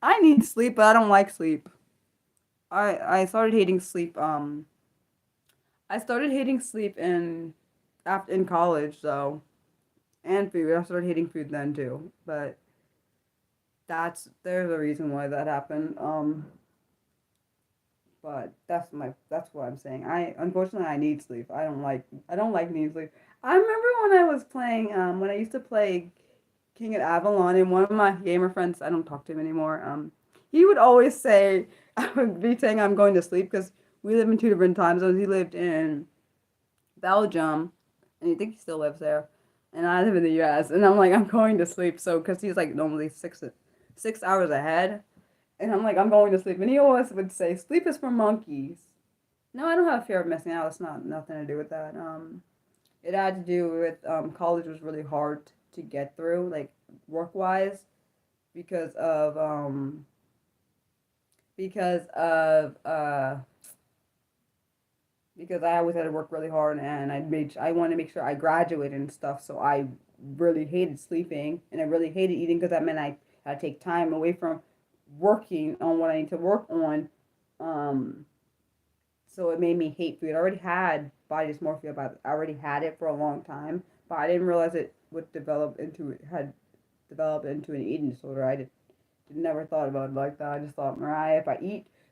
A: I need sleep, but I don't like sleep. I started hating sleep. I started hating sleep in after in college, so and food. I started hating food then too, but there's a reason why that happened. But that's what I'm saying. I unfortunately I need sleep. I don't like needing sleep. I remember when I was playing when I used to play King at Avalon, and one of my gamer friends, I don't talk to him anymore. He would always say I would be saying I'm going to sleep because we live in two different time zones. He lived in Belgium, and I think he still lives there, and I live in the U.S. And I'm like I'm going to sleep, so because he's like normally 6 hours ahead. And I'm like, I'm going to sleep. And he always would say, sleep is for monkeys. No, I don't have a fear of missing out. It's not nothing to do with that. It had to do with college was really hard to get through, like work wise, because of because of because I always had to work really hard, and I wanted to make sure I graduated and stuff. So I really hated sleeping, and I really hated eating because that meant I had to take time away from working on what I need to work on. Um, so it made me hate food. I already had body dysmorphia, but I already had it for a long time. But I didn't realize it would develop into an eating disorder. Never thought about it like that. I just thought, Mariah, if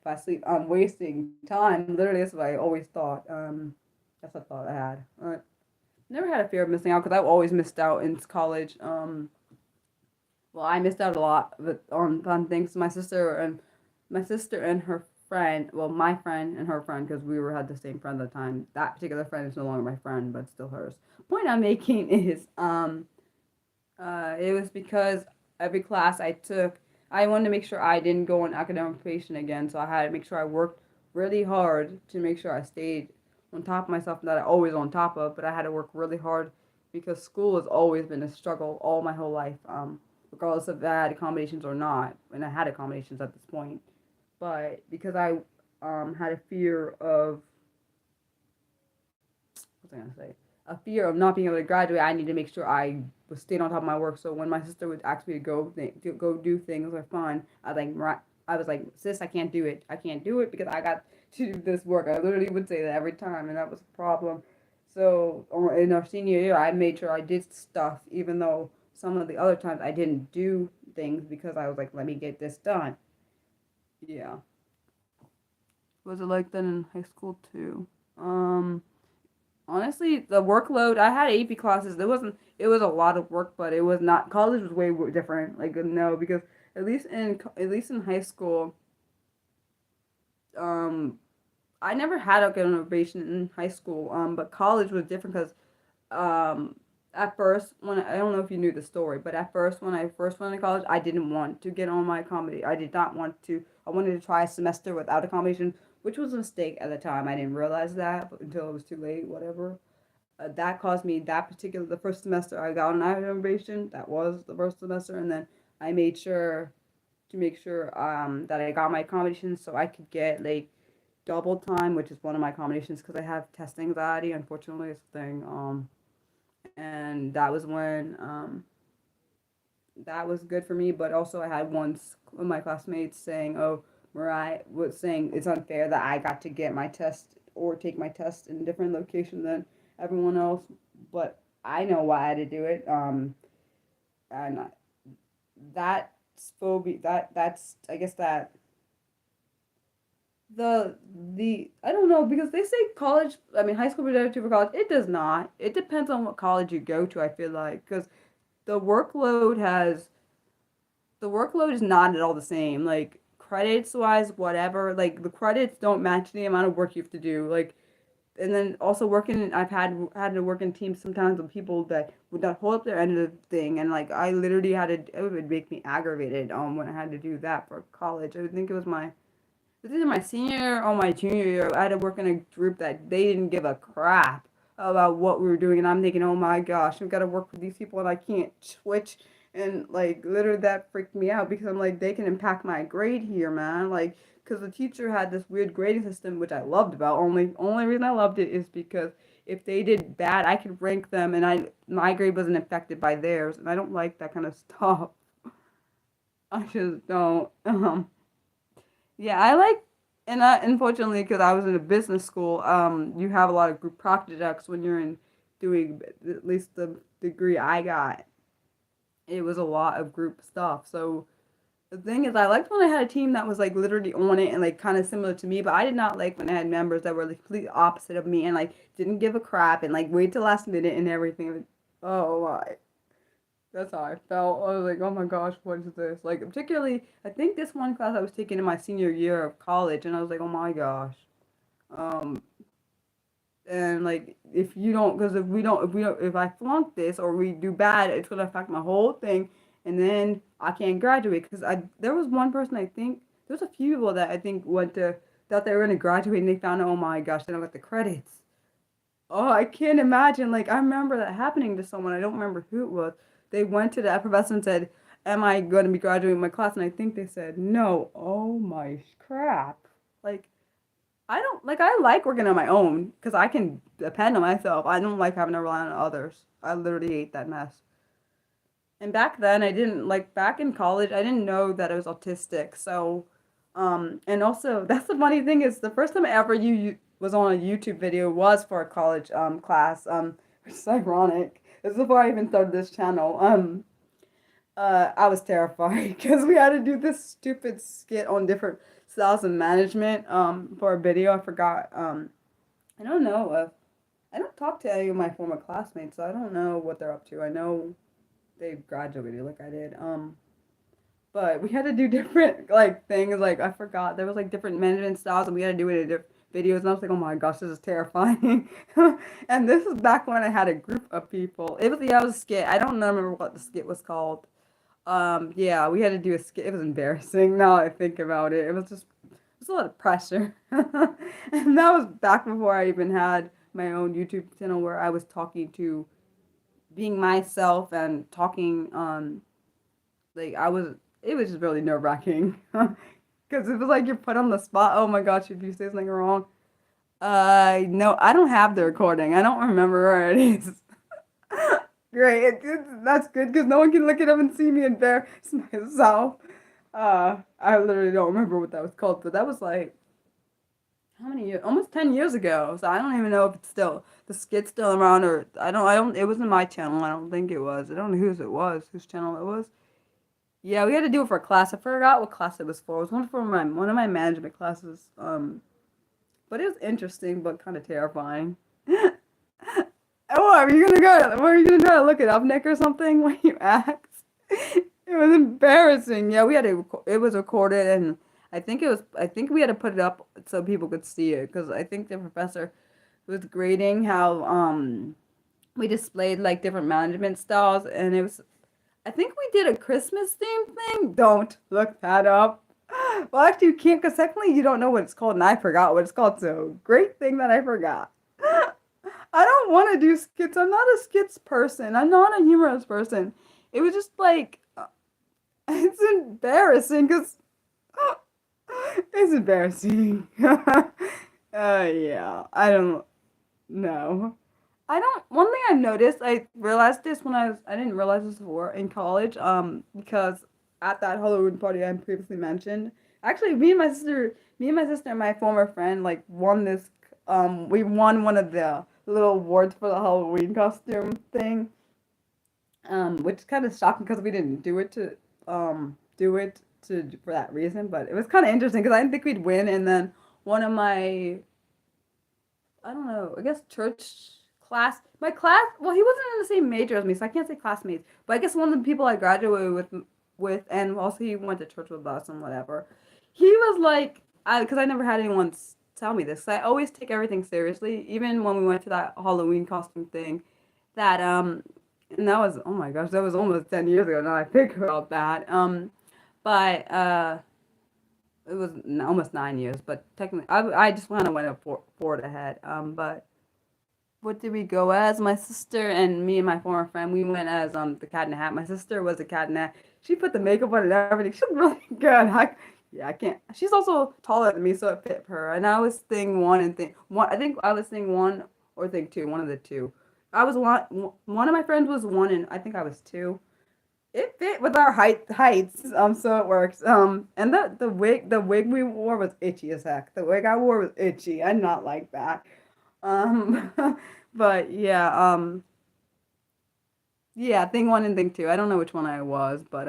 A: I sleep, I'm wasting time. Literally, that's what I always thought. That's a thought I had. Never had a fear of missing out because I've always missed out in college. Well, I missed out a lot on fun things. My sister and her friend, well, my friend and her friend, because we had the same friend at the time. That particular friend is no longer my friend, but still hers. Point I'm making is, it was because every class I took, I wanted to make sure I didn't go on academic probation again, so I had to make sure I worked really hard to make sure I stayed on top of myself that I always on top of, but I had to work really hard because school has always been a struggle all my whole life. Regardless if I had accommodations or not, and I had accommodations at this point. But because I had a fear of, what's I gonna say? A fear of not being able to graduate, I need to make sure I was staying on top of my work. So when my sister would ask me to go do things for fun, I was like, sis, I can't do it. I can't do it because I got to do this work. I literally would say that every time, and that was a problem. So in our senior year, I made sure I did stuff, even though some of the other times I didn't do things because I was like, let me get this done. Yeah. Was it like that in high school too? Um, Honestly, the workload, I had AP classes. It was a lot of work, but it was not, college was way different. Like, no, because at least in high school, um, I never had a good innovation in high school. But college was different because um at first when I don't know if you knew the story, but at first when I first went to college, I didn't want to get on my comedy. I did not want to. I wanted to try a semester without accommodation, which was a mistake at the time. I didn't realize that but until it was too late. Whatever. That caused me the first semester I got on accommodation. That was the first semester, and then I made sure to make sure that I got my accommodations so I could get like double time, which is one of my accommodations because I have test anxiety. Unfortunately, it's a thing. And that was when that was good for me. But also, I had once one of my classmates saying, "Oh, Mariah was saying it's unfair that I got to get my test or take my test in a different location than everyone else." But I know why I had to do it. And that's phobia. That's I guess that the I don't know because they say college. I mean, high school productive for college. It does not. It depends on what college you go to. I feel like because the workload has the workload is not at all the same. Like credits wise, whatever. Like the credits don't match the amount of work you have to do. Like and then also working. I've had to work in teams sometimes with people that would not hold up their end of the thing, and like I literally had to. It would make me aggravated. When I had to do that for college, I would think it was either my senior or my junior year. I had to work in a group that they didn't give a crap about what we were doing, and I'm thinking, oh my gosh, I've got to work with these people, and I can't switch. And like literally, that freaked me out because I'm like, they can impact my grade here, man. Like, because the teacher had this weird grading system, which I loved about. Only reason I loved it is because if they did bad, I could rank them, and my grade wasn't affected by theirs, and I don't like that kind of stuff. I just don't. Yeah, I like, unfortunately, because I was in a business school, you have a lot of group projects when you're in doing, at least the degree I got, it was a lot of group stuff. So the thing is, I liked when I had a team that was like literally on it and like kind of similar to me, but I did not like when I had members that were the complete opposite of me and like didn't give a crap and like wait till last minute and everything. Oh my. That's how I felt. I was like, oh my gosh, what is this? Like, particularly, I think this one class I was taking in my senior year of college, and I was like, oh my gosh. Um, and like, if you don't, because if I flunk this or we do bad, it's gonna affect my whole thing, and then I can't graduate. Because there was one person I think, there's a few people that I think thought they were gonna graduate, and they found out, oh my gosh, they don't get the credits. Oh, I can't imagine. Like, I remember that happening to someone. I don't remember who it was. They went to that professor and said, am I going to be graduating my class? And I think they said, no. Oh my crap. Like, I don't, like, I like working on my own because I can depend on myself. I don't like having to rely on others. I literally hate that mess. And back then, I didn't, like, back in college, I didn't know that I was autistic. So, and also, that's the funny thing is the first time I ever was on a YouTube video was for a college class, which is ironic. This is before I even started this channel. I was terrified because we had to do this stupid skit on different styles of management for a video. I forgot. I don't know. I don't talk to any of my former classmates, so I don't know what they're up to. I know they graduated like I did. But we had to do different like things. Like I forgot there was like different management styles, and we had to do it in different videos. And I was like, oh my gosh, this is terrifying. And this was back when I had a group of people. It was a skit. I don't remember what the skit was called. Yeah, we had to do a skit. It was embarrassing now I think about it. It was a lot of pressure. And that was back before I even had my own YouTube channel where I was talking to being myself and talking like it was just really nerve-wracking. Because it was like you're put on the spot. Oh my gosh, if you say something wrong. No, I don't have the recording. I don't remember where it is. Great, that's good because no one can look it up and see me embarrass myself. I literally don't remember what that was called, but that was like how many years? Almost 10 years ago. So I don't even know if it's still the skit's still around or I don't. It wasn't my channel. I don't think it was. I don't know whose channel it was. Yeah, we had to do it for a class. I forgot what class it was for. It was one of my management classes. But it was interesting, but kind of terrifying. Oh, are you gonna try to look it up, Nick, or something when you asked? It was embarrassing. Yeah, it was recorded, and I think we had to put it up so people could see it, because I think the professor was grading how, we displayed, like, different management styles, and I think we did a Christmas theme thing. Don't look that up. Well, actually, you can't, because technically you don't know what it's called, and I forgot what it's called, so great thing that I forgot. I don't want to do skits. I'm not a skits person. I'm not a humorous person. It was just like, it's embarrassing because it's embarrassing. Yeah, I don't know. One thing I've noticed, I realized this I didn't realize this before in college, because at that Halloween party I previously mentioned, actually, me and my sister and my former friend, like, we won one of the little awards for the Halloween costume thing, which is kind of shocking because we didn't for that reason, but it was kind of interesting because I didn't think we'd win, and then one of my, I don't know, I guess my class, well, he wasn't in the same major as me, so I can't say classmates, but I guess one of the people I graduated with, and also he went to church with us and whatever, he was like, because I never had anyone tell me this. I always take everything seriously, even when we went to that Halloween costume thing. And that was, oh my gosh, that was almost 10 years ago. Now I think about that. But it was almost 9 years. But technically, I just kind of went forward ahead. But what did we go as? My sister and me and my former friend, we went as the Cat in the Hat. My sister was the Cat in the Hat. She put the makeup on and everything. She was really good. Yeah, I can't. She's also taller than me, so it fit her. And I was thing one and thing one. I think I was thing one or thing two, one of the two. I was one of my friends was one, and I think I was two. It fit with our heights, so it works. And the wig we wore was itchy as heck. The wig I wore was itchy. I did not like that. Um, but yeah, thing one and thing two. I don't know which one I was, but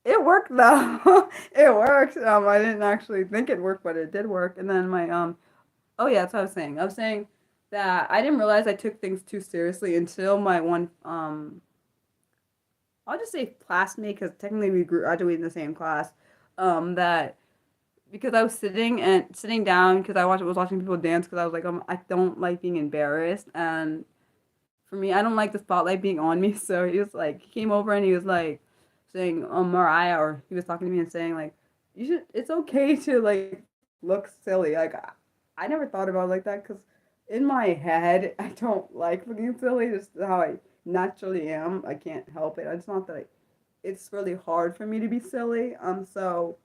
A: it worked though. It worked. I didn't actually think it worked, but it did work. And then oh yeah, that's what I was saying. I was saying that I didn't realize I took things too seriously until my one I'll just say classmate because technically we graduated in the same class. That because I was sitting down because was watching people dance because I was like I don't like being embarrassed, and for me I don't like the spotlight being on me. So he was like he came over and he was like saying Mariah, or he was talking to me and saying like you should, it's okay to like look silly. Like I never thought about it like that because in my head I don't like looking silly. Just how I naturally am. I can't help it. It's not that it's really hard for me to be silly. So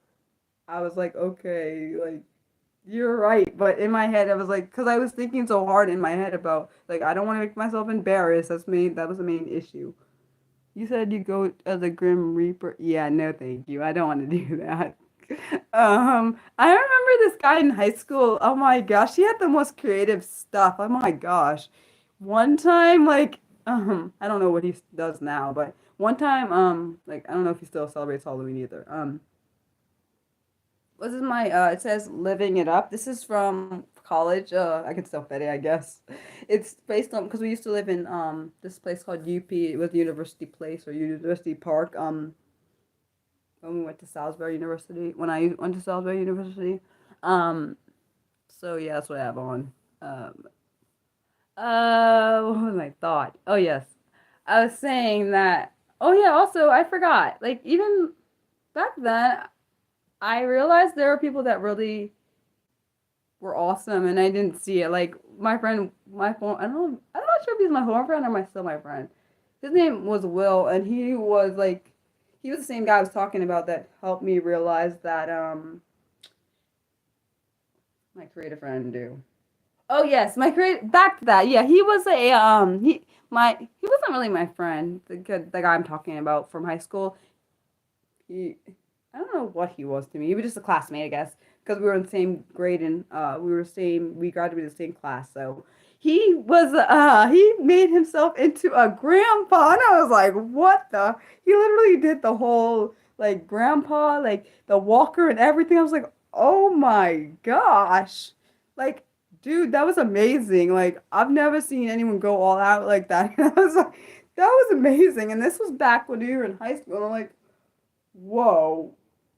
A: I was like, okay, like you're right. But in my head, I was like, because I was thinking so hard in my head about like I don't want to make myself embarrassed. That was the main issue. You said you go as a Grim Reaper. Yeah, no, thank you. I don't want to do that. I remember this guy in high school. Oh my gosh, he had the most creative stuff. Oh my gosh. One time, like, I don't know what he does now, but one time, like, I don't know if he still celebrates Halloween either. This is my it says living it up. This is from college. I can still fit it, I guess. It's based on because we used to live in this place called UP. It was University Place or University Park. When we went to Salisbury University, when I went to Salisbury University. Um, so yeah, that's what I have on. Um, what was my thought? Oh yes, I was saying that. Oh yeah, also I forgot. Like even back then, I realized there were people that really were awesome, and I didn't see it. Like my friend, my phone. I don't know. I'm not sure if he's my home friend or still my friend. His name was Will, and he was like, he was the same guy I was talking about that helped me realize that my creative friend do. Oh yes, my creative back to that. Yeah, he was a he wasn't really my friend. The guy I'm talking about from high school. He I don't know what he was to me. He was just a classmate, I guess, because we were in the same grade and we graduated the same class. So he made himself into a grandpa, and I was like, what the? He literally did the whole like grandpa, like the walker and everything. I was like, oh my gosh, like dude, that was amazing. Like I've never seen anyone go all out like that. And I was like, that was amazing. And this was back when we were in high school. And I'm like, whoa,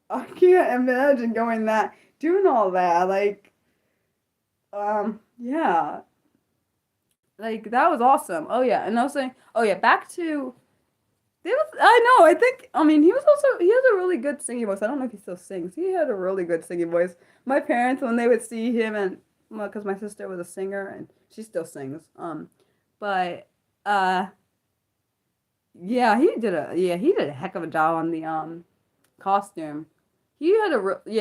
A: I can't imagine doing all that. Like, yeah, like that was awesome. Oh yeah, and I was saying, oh yeah, back to there was. I know. I think. I mean, he has a really good singing voice. I don't know if he still sings. He had a really good singing voice. My parents, when they would see him, and well, because my sister was a singer and she still sings. But uh, yeah, he did a heck of a job on the costume. He had a real he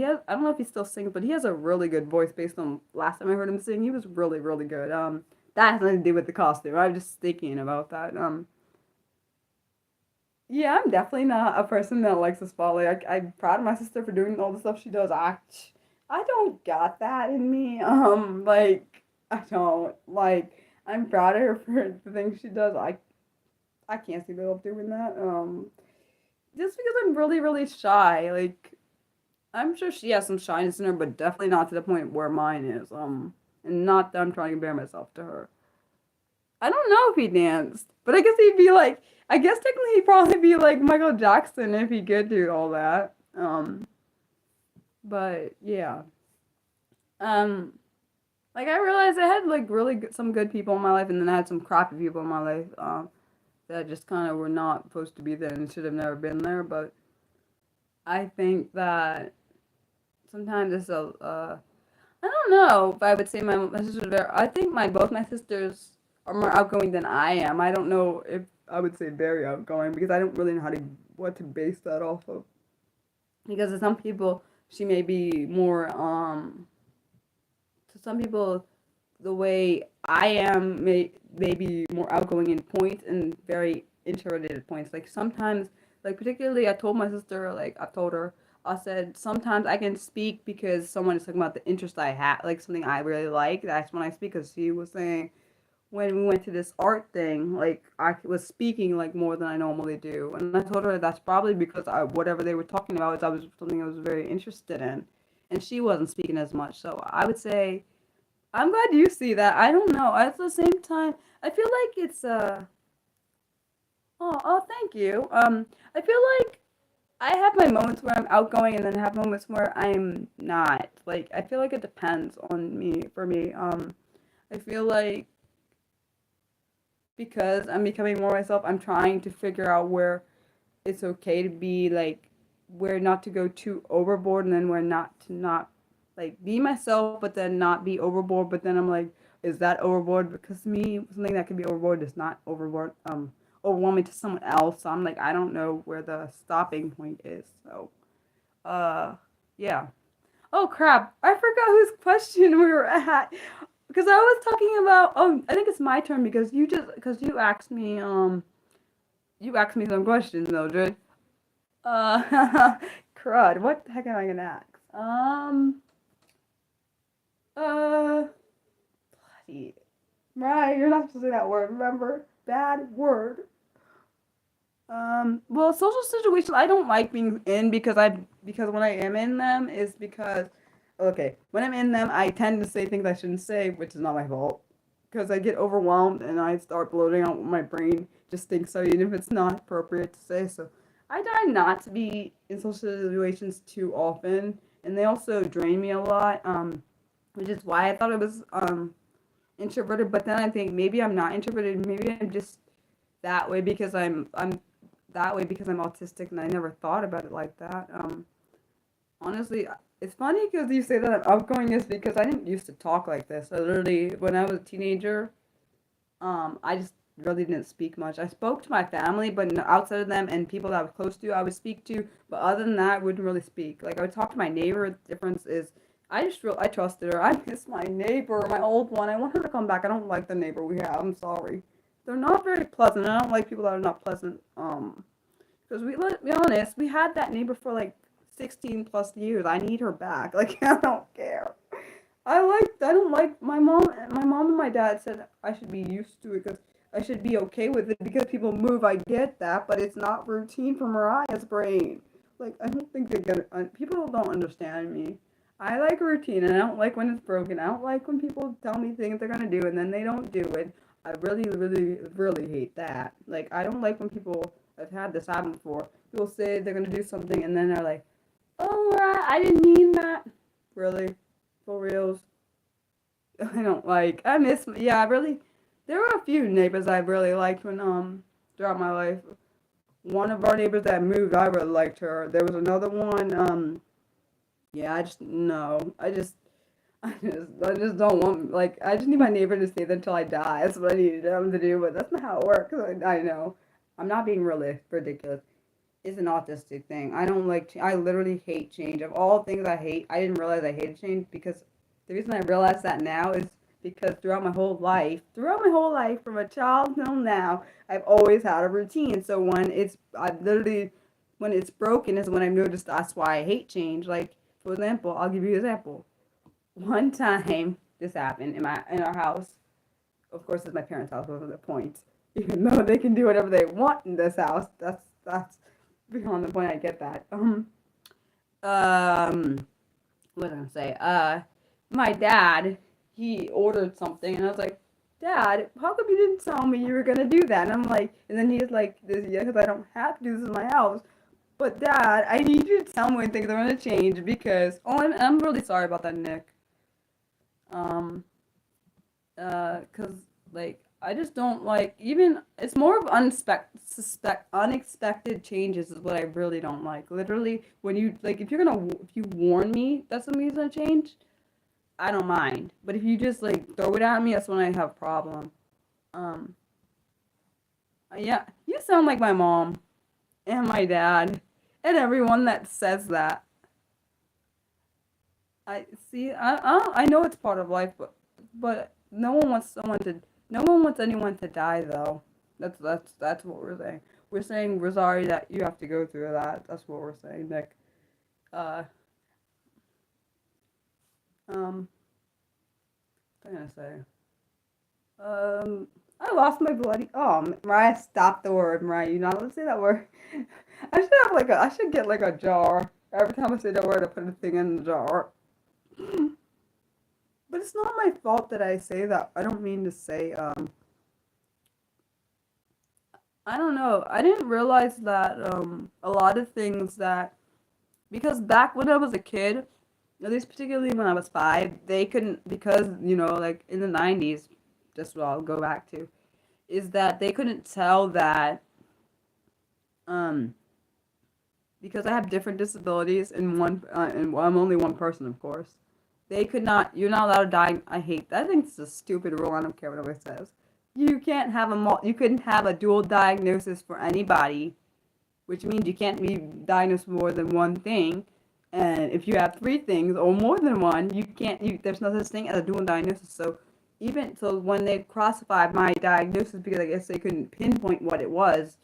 A: has I don't know if he still sings, but he has a really good voice based on last time I heard him sing. He was really, really good. That has nothing to do with the costume. I was just thinking about that. Yeah, I'm definitely not a person that likes the spotlight. I'm proud of my sister for doing all the stuff she does. I don't got that in me. Like I don't like. I'm proud of her for the things she does. I can't see myself doing that. Just because I'm really, really shy. Like I'm sure she has some shyness in her, but definitely not to the point where mine is. And not that I'm trying to compare myself to her. I don't know if he danced, but I guess he'd be like, I guess technically he'd probably be like Michael Jackson if he could do all that. But yeah. Um, like I realized I had like really some good people in my life, and then I had some crappy people in my life. That just kind of were not supposed to be there and should have never been there. But I think that sometimes it's a I don't know if I would say my sisters are there. I think both my sisters are more outgoing than I am. I don't know if I would say very outgoing because I don't really know what to base that off of. Because to some people she may be more to some people the way I am may be more outgoing in points and very introverted at points. Like sometimes like particularly I told my sister like I told her I said sometimes I can speak because someone is talking about the interest I have, like something I really like. That's when I speak. Because she was saying when we went to this art thing, like I was speaking like more than I normally do, and I told her that's probably because whatever they were talking about is I was something I was very interested in, and she wasn't speaking as much. So I would say I'm glad you see that. I don't know. At the same time, I feel like it's thank you. I feel like I have my moments where I'm outgoing and then have moments where I'm not. Like I feel like it depends on me for me. I feel like because I'm becoming more myself, I'm trying to figure out where it's okay to be like where not to go too overboard and then where not to not like be myself but then not be overboard, but then I'm like, is that overboard? Because to me something that can be overboard is not overboard overwhelming to someone else. So I'm like, I don't know where the stopping point is. So uh yeah. Oh crap, I forgot whose question we were at because I was talking about, oh, I think it's my turn because you asked me some questions, Mildred. Crud. What the heck am I gonna ask? Uh, bloody. Right, you're not supposed to say that word. Remember, bad word. Well, social situations I don't like being in because when I am in them is because, okay, when I'm in them I tend to say things I shouldn't say, which is not my fault. Because I get overwhelmed and I start bloating out what my brain just thinks so, even if it's not appropriate to say. So I try not to be in social situations too often, and they also drain me a lot. Which is why I thought it was introverted. But then I think maybe I'm not introverted. Maybe I'm just that way because I'm that way because I'm autistic, and I never thought about it like that. Honestly, it's funny because you say that I'm outgoing is because I didn't used to talk like this. I literally, when I was a teenager, I just really didn't speak much. I spoke to my family, but outside of them and people that I was close to, I would speak to. But other than that, I wouldn't really speak. Like I would talk to my neighbor. The difference is, I trusted her. I miss my neighbor, my old one. I want her to come back. I don't like the neighbor we have. I'm sorry. They're not very pleasant. I don't like people that are not pleasant. Because let's be honest, we had that neighbor for like 16 plus years. I need her back. Like I don't care. I don't like my mom and my dad said I should be used to it because I should be okay with it because people move. I get that, but it's not routine for Mariah's brain. Like I don't think they get it. People don't understand me. I like routine and I don't like when it's broken. I don't like when people tell me things they're gonna do and then they don't do it. I really, really, really hate that. Like I don't like when people, I've had this happen before. People say they're gonna do something and then they're like, "Oh, right, I didn't mean that." Really, for reals. I don't like. I miss. Yeah, I really. There were a few neighbors I really liked when throughout my life. One of our neighbors that moved, I really liked her. There was another one. Yeah, I just no. I just don't want like I just need my neighbor to stay there until I die. That's what I needed them to do, but that's not how it works. I know. I'm not being really ridiculous. It's an autistic thing. I don't like. I literally hate change. Of all things I hate, I didn't realize I hated change because the reason I realize that now is because throughout my whole life, from a child till now, I've always had a routine. So when it's broken is when I've noticed that's why I hate change. Like for example, I'll give you an example. One time this happened in our house. Of course, it's my parents' house. Wasn't the point. Even though they can do whatever they want in this house, that's beyond the point. I get that. Um, what was I gonna say? My dad, he ordered something, and I was like, Dad, how come you didn't tell me you were gonna do that? And I'm like, and then he's like, this, yeah, because I don't have to do this in my house. But Dad, I need you to tell me when things are gonna change because, oh, I'm really sorry about that, Nick. Um, cause like I just don't like even it's more of unexpected changes is what I really don't like. Literally, when you like if you warn me that something's gonna change, I don't mind. But if you just like throw it at me, that's when I have a problem. Um, yeah, you sound like my mom and my dad and everyone that says that. I see. I know it's part of life, but no one wants anyone to die though. That's what we're saying. We're saying we're sorry that you have to go through that. That's what we're saying, Nick. uh, um, what am I gonna say? I lost my bloody. Oh, Mariah, stop the word, Mariah. You're not allowed to say that word. I should have like a. I should get like a jar. Every time I say that word, I put a thing in the jar. But it's not my fault that I say that. I don't mean to say. I don't know. I didn't realize that a lot of things that because back when I was a kid, at least particularly when I was 5, they couldn't because like in the 90s, just what I'll go back to, is that they couldn't tell that um because I have different disabilities and I'm only one person, of course. They could not. You're not allowed to die. I hate that. I think it's a stupid rule. I don't care what anybody says. You can't have you couldn't have a dual diagnosis for anybody, which means you can't be diagnosed with more than one thing. And if you have 3 things or more than one, you can't. There's no such thing as a dual diagnosis. So even so, when they classified my diagnosis, because I guess they couldn't pinpoint what it was,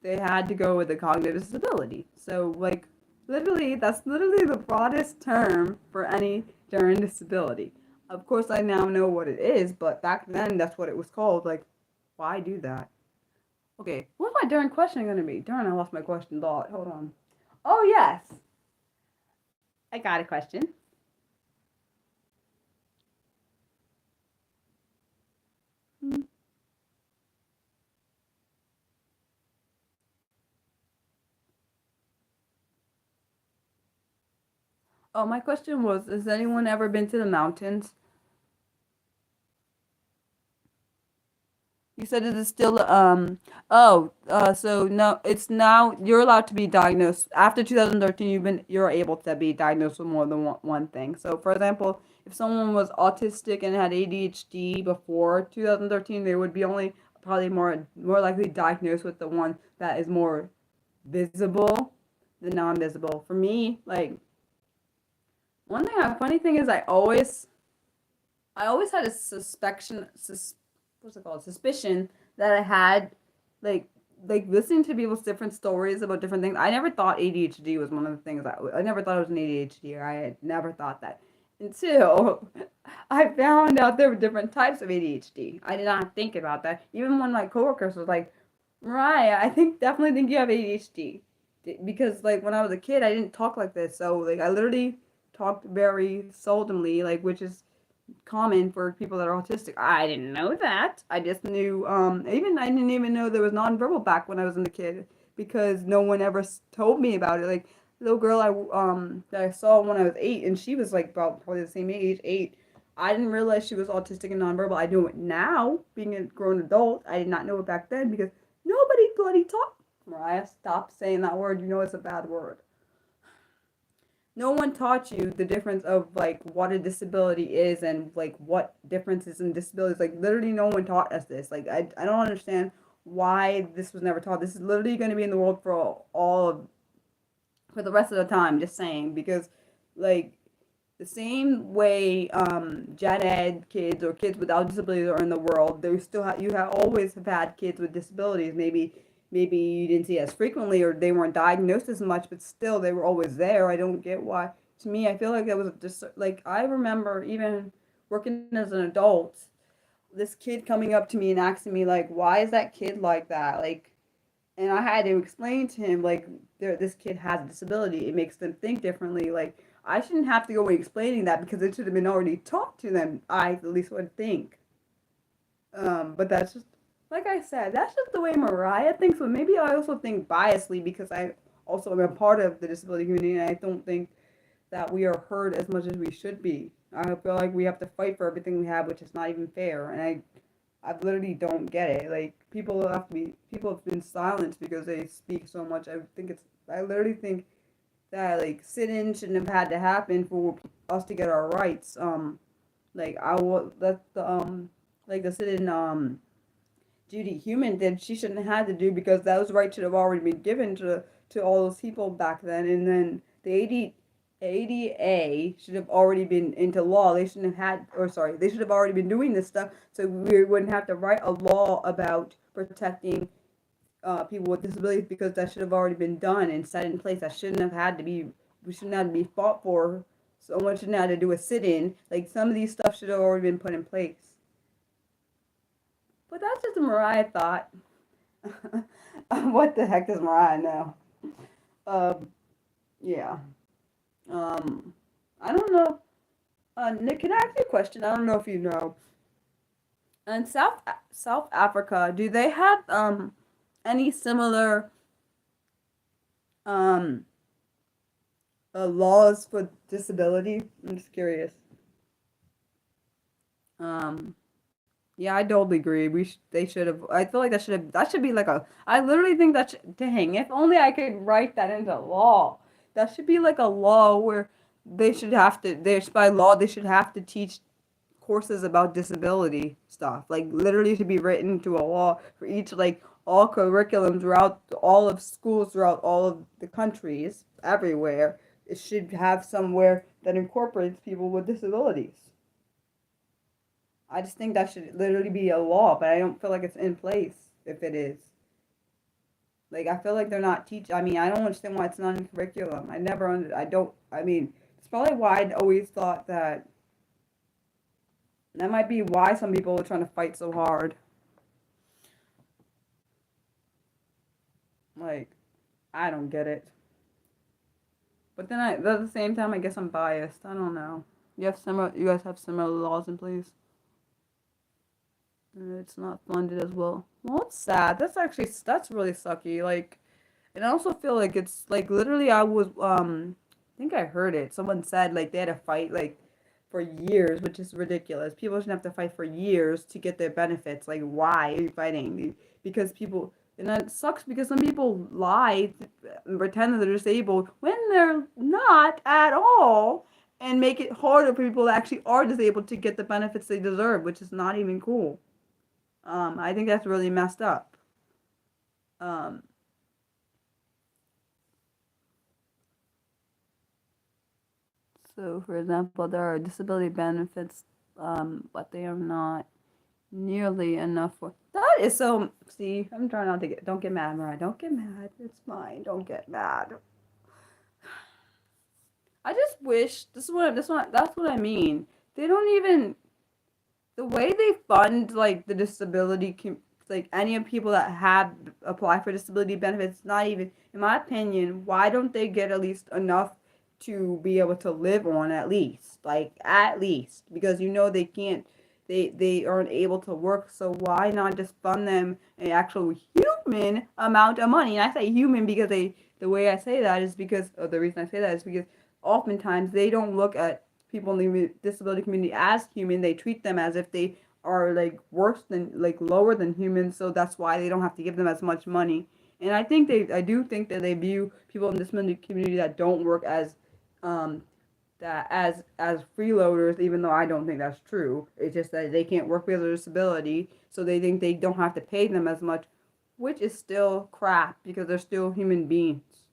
A: they had to go with a cognitive disability. So like literally, that's literally the broadest term for any learning disability. Of course, I now know what it is, but back then that's what it was called. Like, why do that? Okay, what's my darn question gonna be? Darn, I lost my question thought. Hold on. Oh yes, I got a question. Hmm. Oh, my question was: has anyone ever been to the mountains? You said it is still so no, it's now you're allowed to be diagnosed after 2013. You're able to be diagnosed with more than one thing. So for example, if someone was autistic and had ADHD before 2013, they would be only probably more likely diagnosed with the one that is more visible than non-visible. For me, like funny thing is I always had a what's it called? Suspicion that I had like listening to people's different stories about different things. I never thought ADHD was one of the things I never thought I was an ADHD or I had never thought that until I found out there were different types of ADHD. I did not think about that. Even when my coworkers was like, Mariah, I definitely think you have ADHD. Because like when I was a kid, I didn't talk like this. So like I literally talked very seldomly, like which is common for people that are autistic. I didn't know that. I just knew even I didn't even know there was nonverbal back when I was in the kid because no one ever told me about it. Like little girl that I saw when I was 8 and she was like about probably the same age, 8. I didn't realize she was autistic and nonverbal. I know it now, being a grown adult. I did not know it back then because nobody bloody taught. Mariah, stop saying that word. You know it's a bad word. No one taught you the difference of like what a disability is and like what differences in disabilities. Like literally no one taught us this. Like I don't understand why this was never taught. This is literally going to be in the world for all of for the rest of the time, just saying, because like the same way gen ed kids or kids without disabilities are in the world, there still you have always have had kids with disabilities. Maybe you didn't see as frequently or they weren't diagnosed as much, but still they were always there. I don't get why. To me, I feel like that was just like I remember even working as an adult, this kid coming up to me and asking me like, "Why is that kid like that?" Like, and I had to explain to him like, "This kid has a disability. It makes them think differently." Like, I shouldn't have to go explaining that because it should have been already taught to them. I at least would think. But that's just like I said, that's just the way Mariah thinks. But maybe I also think biasly because I also am a part of the disability community, and I don't think that we are heard as much as we should be. I feel like we have to fight for everything we have, which is not even fair. And I literally don't get it. Like people have been silenced because they speak so much. I literally think that like sit-in shouldn't have had to happen for us to get our rights. Like I will let the like the sit-in Judy Human did. She shouldn't have had to do because those rights should have already been given to all those people back then. And then the ADA should have already been into law. They shouldn't have had, or sorry, they should have already been doing this stuff so we wouldn't have to write a law about protecting people with disabilities because that should have already been done and set in place. That shouldn't have had to be we shouldn't have to be fought for. So much shouldn't have to do with sit-in. Like some of these stuff should have already been put in place. But that's just a Mariah thought. What the heck does Mariah know? Um, yeah. Um, I don't know. Nick, can I ask you a question? I don't know if you know. In South Africa, do they have any similar um laws for disability? I'm just curious. Um, yeah, I totally agree. They should have. I feel like that should be like a. I literally think that dang, if only I could write that into law. That should be like a law where they should have to. There's by law they should have to teach courses about disability stuff. Like literally to be written into a law for each like all curriculum throughout all of schools throughout all of the countries everywhere. It should have somewhere that incorporates people with disabilities. I just think that should literally be a law, but I don't feel like it's in place if it is. Like I feel like they're not teach. I mean, I don't understand why it's not in curriculum. I never. I don't. I mean, it's probably why I always thought that. That might be why some people are trying to fight so hard. Like, I don't get it. But then at the same time, I guess I'm biased. I don't know. You guys have similar laws in place. It's not funded as well. Well, it's sad. That's really sucky. Like, and I also feel like it's like literally I think I heard it. Someone said like they had to fight like for years, which is ridiculous. People shouldn't have to fight for years to get their benefits. Like, why are you fighting? Because people, and that sucks because some people lie and pretend that they're disabled when they're not at all, and make it harder for people that actually are disabled to get the benefits they deserve, which is not even cool. I think that's really messed up. Um, so, for example, there are disability benefits, but they are not nearly enough for. That is so. See, I'm trying not to get. Don't get mad, Mariah. Don't get mad. It's fine. Don't get mad. I just wish. That's what I mean. They don't even. The way they fund like the disability like any of people that have apply for disability benefits, not even in my opinion, why don't they get at least enough to be able to live on, at least like at least, because they can't, they aren't able to work, so why not just fund them an actual human amount of money? And I say human because the way I say that is because, or the reason I say that is because oftentimes they don't look at people in the disability community as human. They treat them as if they are like worse than, like lower than humans. So that's why they don't have to give them as much money. And I do think that they view people in the disability community that don't work as um, that as freeloaders, even though I don't think that's true. It's just that they can't work with a disability, so they think they don't have to pay them as much, which is still crap because they're still human beings.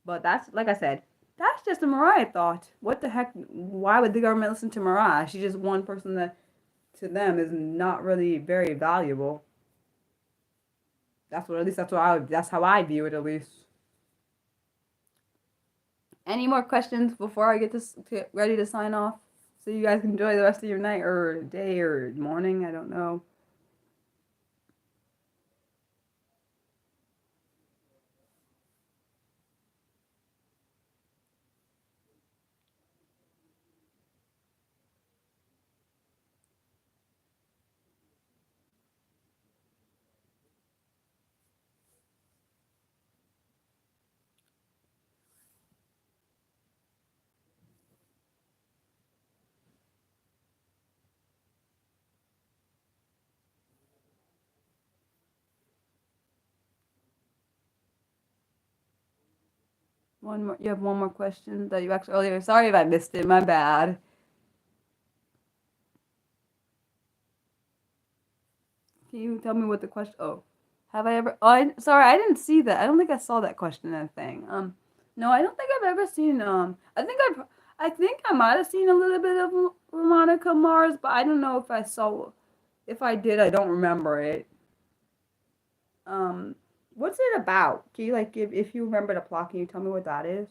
A: But that's, like I said, that's just a Mariah thought. What the heck? Why would the government listen to Mariah? She's just one person that to them is not really very valuable. At least that's how I view it, at least. Any more questions before I get ready to sign off? So you guys can enjoy the rest of your night or day or morning. I don't know. One more. You have one more question that you asked earlier. Sorry if I missed it. My bad. Can you tell me what the question? Oh, have I ever? Oh, sorry, I didn't see that. I don't think I saw that question in the thing. No, I don't think I've ever seen. I think I might have seen a little bit of Monica Mars, but I don't know if I saw. If I did, I don't remember it. Um, what's it about? Can you like if you remember the plot? Can you tell me what that is?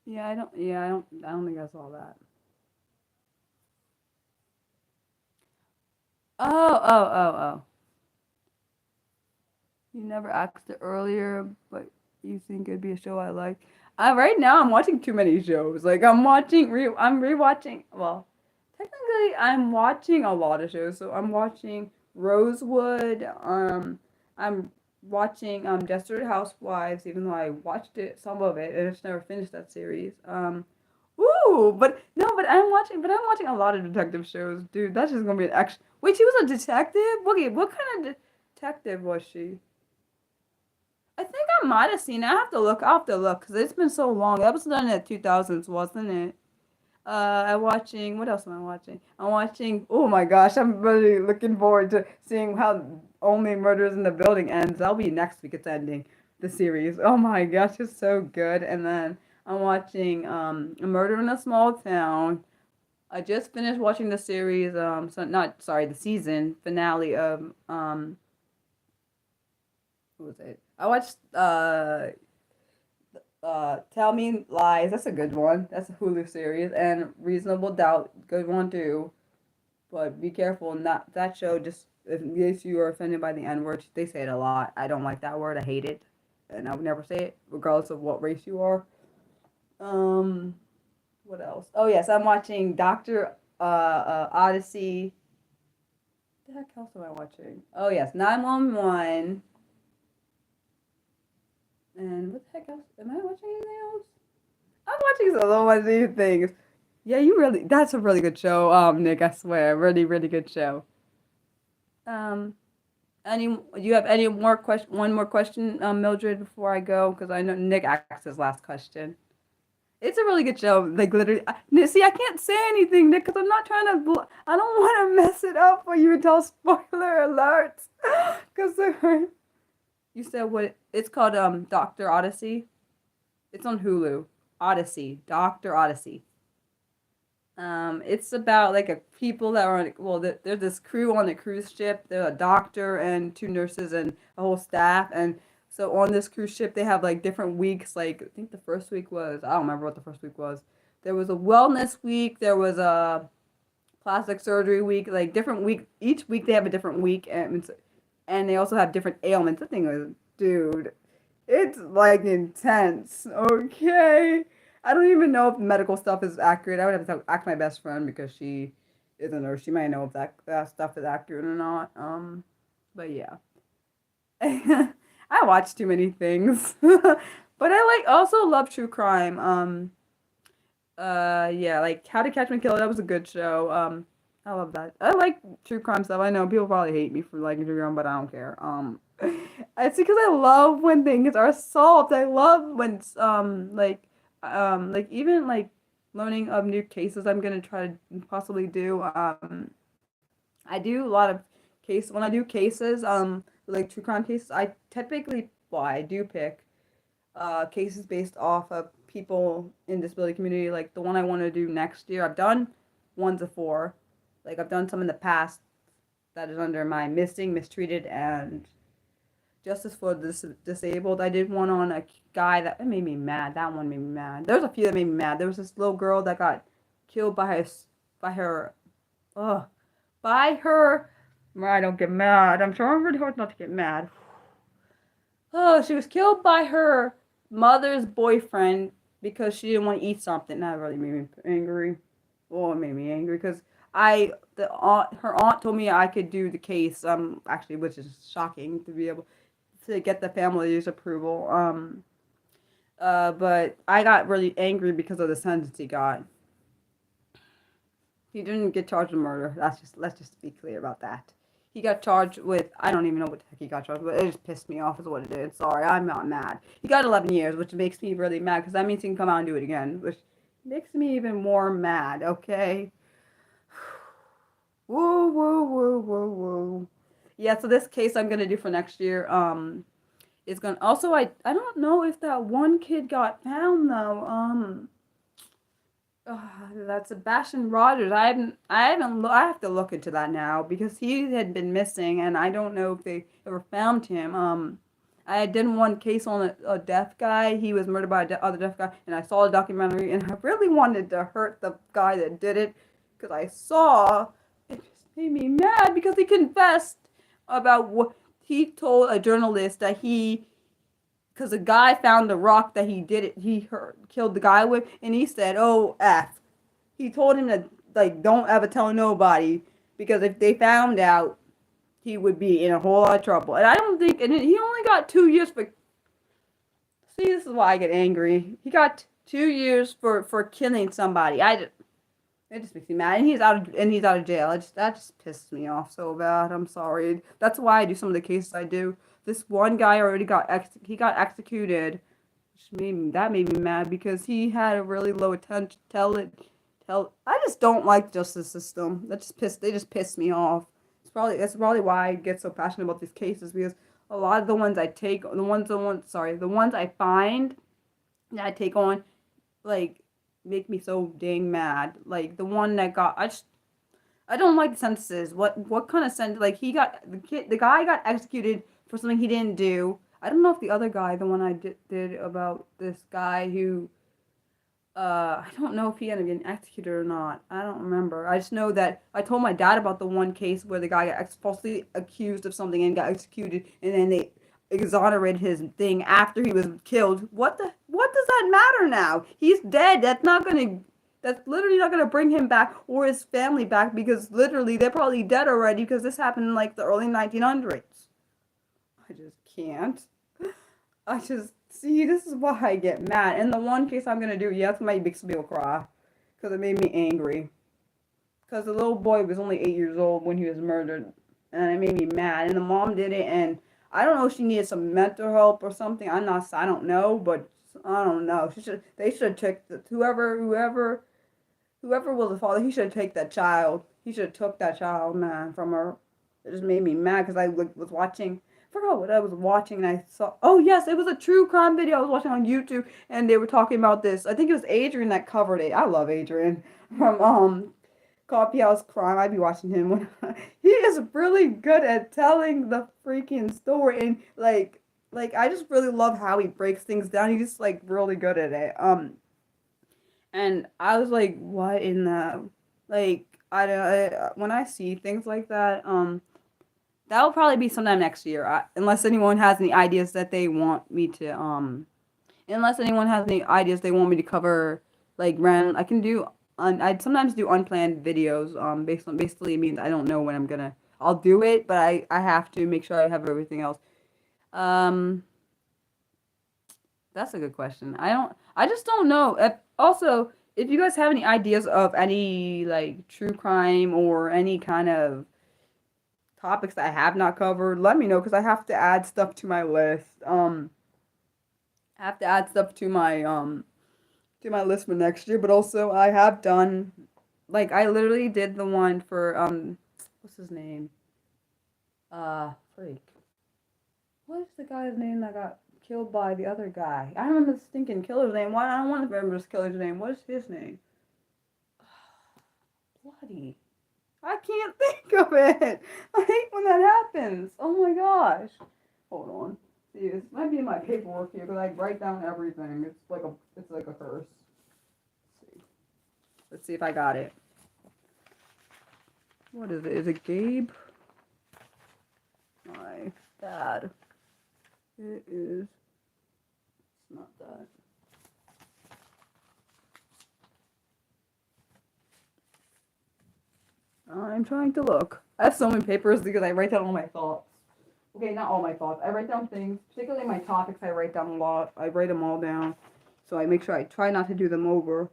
A: Yeah, I don't. Yeah, I don't think I saw that. Oh. You never asked it earlier, but you think it'd be a show I like. Right now I'm watching too many shows. Like I'm rewatching. Well, technically I'm watching a lot of shows. So I'm watching Rosewood. I'm watching Desperate Housewives, even though I watched it some of it and just never finished that series. Ooh, but no, I'm watching a lot of detective shows, dude. That's just gonna be an action. Wait, she was a detective? Okay, what kind of detective was she? I think I might have seen it. I have to look because it's been so long. That was done in the 2000s, wasn't it? I'm watching. What else am I watching? I'm watching. Oh my gosh, I'm really looking forward to seeing how Only Murders in the Building ends. That'll be next week. It's ending the series. Oh my gosh, it's so good. And then I'm watching A Murder in a Small Town. I just finished watching the series. So not sorry, the season finale of what was it? I watched Tell Me Lies. That's a good one. That's a Hulu series. And Reasonable Doubt, good one too. But be careful, not that show. Just in case you are offended by the N word, they say it a lot. I don't like that word. I hate it, and I would never say it, regardless of what race you are. Um, what else? Oh yes, I'm watching Doctor Odyssey. What the heck else am I watching? Oh yes, 911. And what the heck else? Am I watching anything else? I'm watching so many things. Yeah, you really. That's a really good show, Nick. I swear, really, really good show. Um, you have any more question? One more question, Mildred, before I go, because I know Nick asked his last question. It's a really good show. Like literally, see, I can't say anything, Nick, because I'm not trying to. I don't want to mess it up for you until spoiler alerts. Because you said what? It's called Doctor Odyssey. It's on Hulu. Odyssey, Doctor Odyssey. It's about like a people that are on, well, there's this crew on a cruise ship. There's a doctor and two nurses and a whole staff. And so on this cruise ship, they have like different weeks. Like I think the first week was, I don't remember what the first week was. There was a wellness week. There was a plastic surgery week. Like different week. Each week they have a different week, and they also have different ailments. The thing is, dude, it's like intense. Okay. I don't even know if medical stuff is accurate. I would have to ask my best friend because she is a nurse. She might know if that stuff is accurate or not. But yeah. I watch too many things. But I like also love true crime. Yeah, like How to Catch Me Kill, that was a good show. I love that. I like true crime stuff. I know people probably hate me for liking true crime, but I don't care. It's because I love when things are solved. I love when like even like learning of new cases. I'm gonna try to possibly do. I do a lot of case when I do cases. Like true crime cases. I typically, well, I do pick cases based off of people in disability community. Like the one I want to do next year, I've done ones before. Like I've done some in the past that is under my missing, mistreated, and justice for the disabled. I did one on a guy that made me mad. That one made me mad. There's a few that made me mad. There was this little girl that got killed by her, ugh, by her. I don't get mad. I'm trying really hard not to get mad. Oh, she was killed by her mother's boyfriend because she didn't want to eat something. That really made me angry. Well, it made me angry because her aunt told me I could do the case. Actually, which is shocking to be able to get the family's approval. But I got really angry because of the sentence he got. He didn't get charged with murder. Let's just be clear about that. He got charged with, I don't even know what the heck he got charged with. It just pissed me off is what it did. Sorry, I'm not mad. He got 11 years, which makes me really mad because that means he can come out and do it again, which makes me even more mad, okay? Woo, woo, woo, woo, woo. Yeah, so this case I'm gonna do for next year, is gonna also I don't know if that one kid got found though. That's Sebastian Rogers. I have to look into that now because he had been missing and I don't know if they ever found him. I did one case on a deaf guy. He was murdered by other deaf guy, and I saw the documentary, and I really wanted to hurt the guy that did it, because I saw it just made me mad because he confessed about what he told a journalist that because the guy found the rock that killed the guy with, and he said, "Oh, F." He told him that, like, don't ever tell nobody, because if they found out, he would be in a whole lot of trouble. And I don't think, and he only got 2 years for. See, this is why I get angry. He got 2 years for killing somebody. It just makes me mad, and he's out of jail. That just pisses me off so bad. I'm sorry. That's why I do some of the cases I do. This one guy already got executed, that made me mad because he had a really low attention. I just don't like the justice system. They just piss me off. That's probably why I get so passionate about these cases, because a lot of the ones I take, the ones I find that I take on, like, make me so dang mad. Like the one that I don't like the sentences. What kind of sentence? Like the guy got executed for something he didn't do. I don't know if the other guy, the one I did about this guy who, I don't know if he ended up getting executed or not. I don't remember. I just know that I told my dad about the one case where the guy got falsely accused of something and got executed, and then they exonerated his thing after he was killed. What does that matter now? He's dead. That's literally not gonna bring him back or his family back, because literally they're probably dead already, because this happened in like the early 1900s. I just can't. I just see, this is why I get mad. And the one case I'm gonna do, yes, might make some people cry, because it made me angry. Because the little boy was only 8 years old when he was murdered, and it made me mad. And the mom did it, and I don't know if she needed some mental help or something. I don't know, but I don't know. They should check whoever was the father. He should take that child. He should have took that child, man, from her. It just made me mad because I was watching. I forgot what I was watching, and I saw. Oh yes, it was a true crime video I was watching on YouTube, and they were talking about this. I think it was Adrian that covered it. I love Adrian from Coffee House Crime. I'd be watching him when he is really good at telling the freaking story, and like I just really love how he breaks things down. He's just like really good at it. And I was like, what in the, like, when I see things like that, that'll probably be sometime next year, unless anyone has any ideas that they want me to, unless anyone has any ideas they want me to cover, like, I can do, I sometimes do unplanned videos, basically it means I don't know when I'll do it, but I have to make sure I have everything else. That's a good question. I just don't know. If you guys have any ideas of any, like, true crime or any kind of topics that I have not covered, let me know, because I have to add stuff to my list. I have to add stuff to my list for next year, but also I have done, like, I literally did the one for, what's his name? Freak. What is the guy's name that got killed by the other guy? I don't remember the stinking killer's name. Why? I don't want to remember this killer's name. What is his name? Bloody. I can't think of it. I hate when that happens. Oh my gosh. Hold on. See, this might be in my paperwork here, but I write down everything. It's like a curse. Let's see if I got it. What is it? Is it Gabe? My dad. It is. It's not that. I'm trying to look. I have so many papers because I write down all my thoughts. Okay, not all my thoughts. I write down things, particularly my topics. I write down a lot. I write them all down, so I make sure I try not to do them over.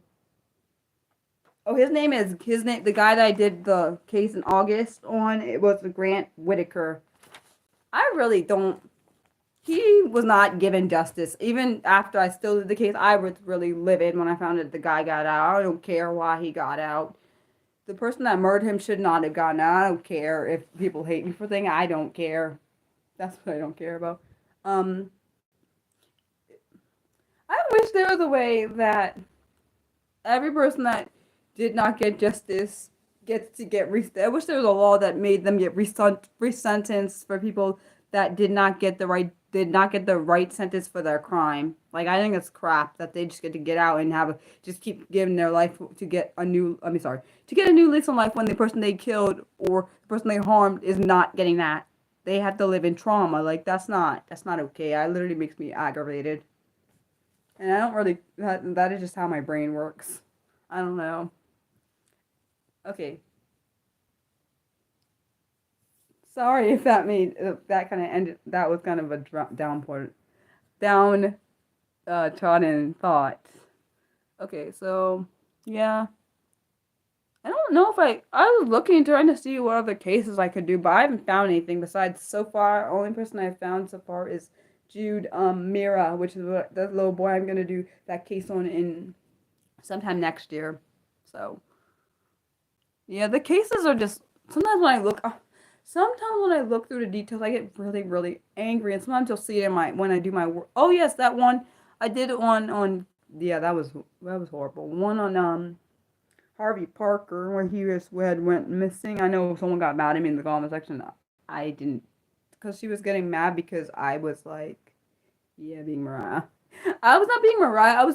A: Oh, his name. The guy that I did the case in August on, it was Grant Whitaker. I really don't. He was not given justice. Even after I still did the case, I was really livid when I found that the guy got out. I don't care why he got out. The person that murdered him should not have gotten out. I don't care if people hate me for things. I don't care. That's what I don't care about. I wish there was a way that every person that did not get justice gets to get I wish there was a law that made them get resentenced for people that did not get the right sentence for their crime. Like, I think it's crap that they just get out and just keep giving their life to get a new, to get a new lease on life when the person they killed or the person they harmed is not getting that. They have to live in trauma. Like, that's not okay. It literally makes me aggravated. And I don't really, that is just how my brain works. I don't know. Okay. Sorry if that made, that kind of ended, that was kind of a down, trodden thought. Okay, so, yeah. I don't know if I was looking, trying to see what other cases I could do, but I haven't found anything besides, so far, only person I've found so far is Jude, Mira, which is the little boy I'm going to do that case on in sometime next year. So, yeah, the cases are just, sometimes when I look through the details, I get really, really angry, and sometimes you'll see it in when I do my work. Oh, yes, that one, I did it on, yeah, that was horrible. One on, Harvey Parker, when he went missing. I know someone got mad at me in the comment section. I didn't, because she was getting mad because I was like, yeah, being Mariah. I was not being Mariah.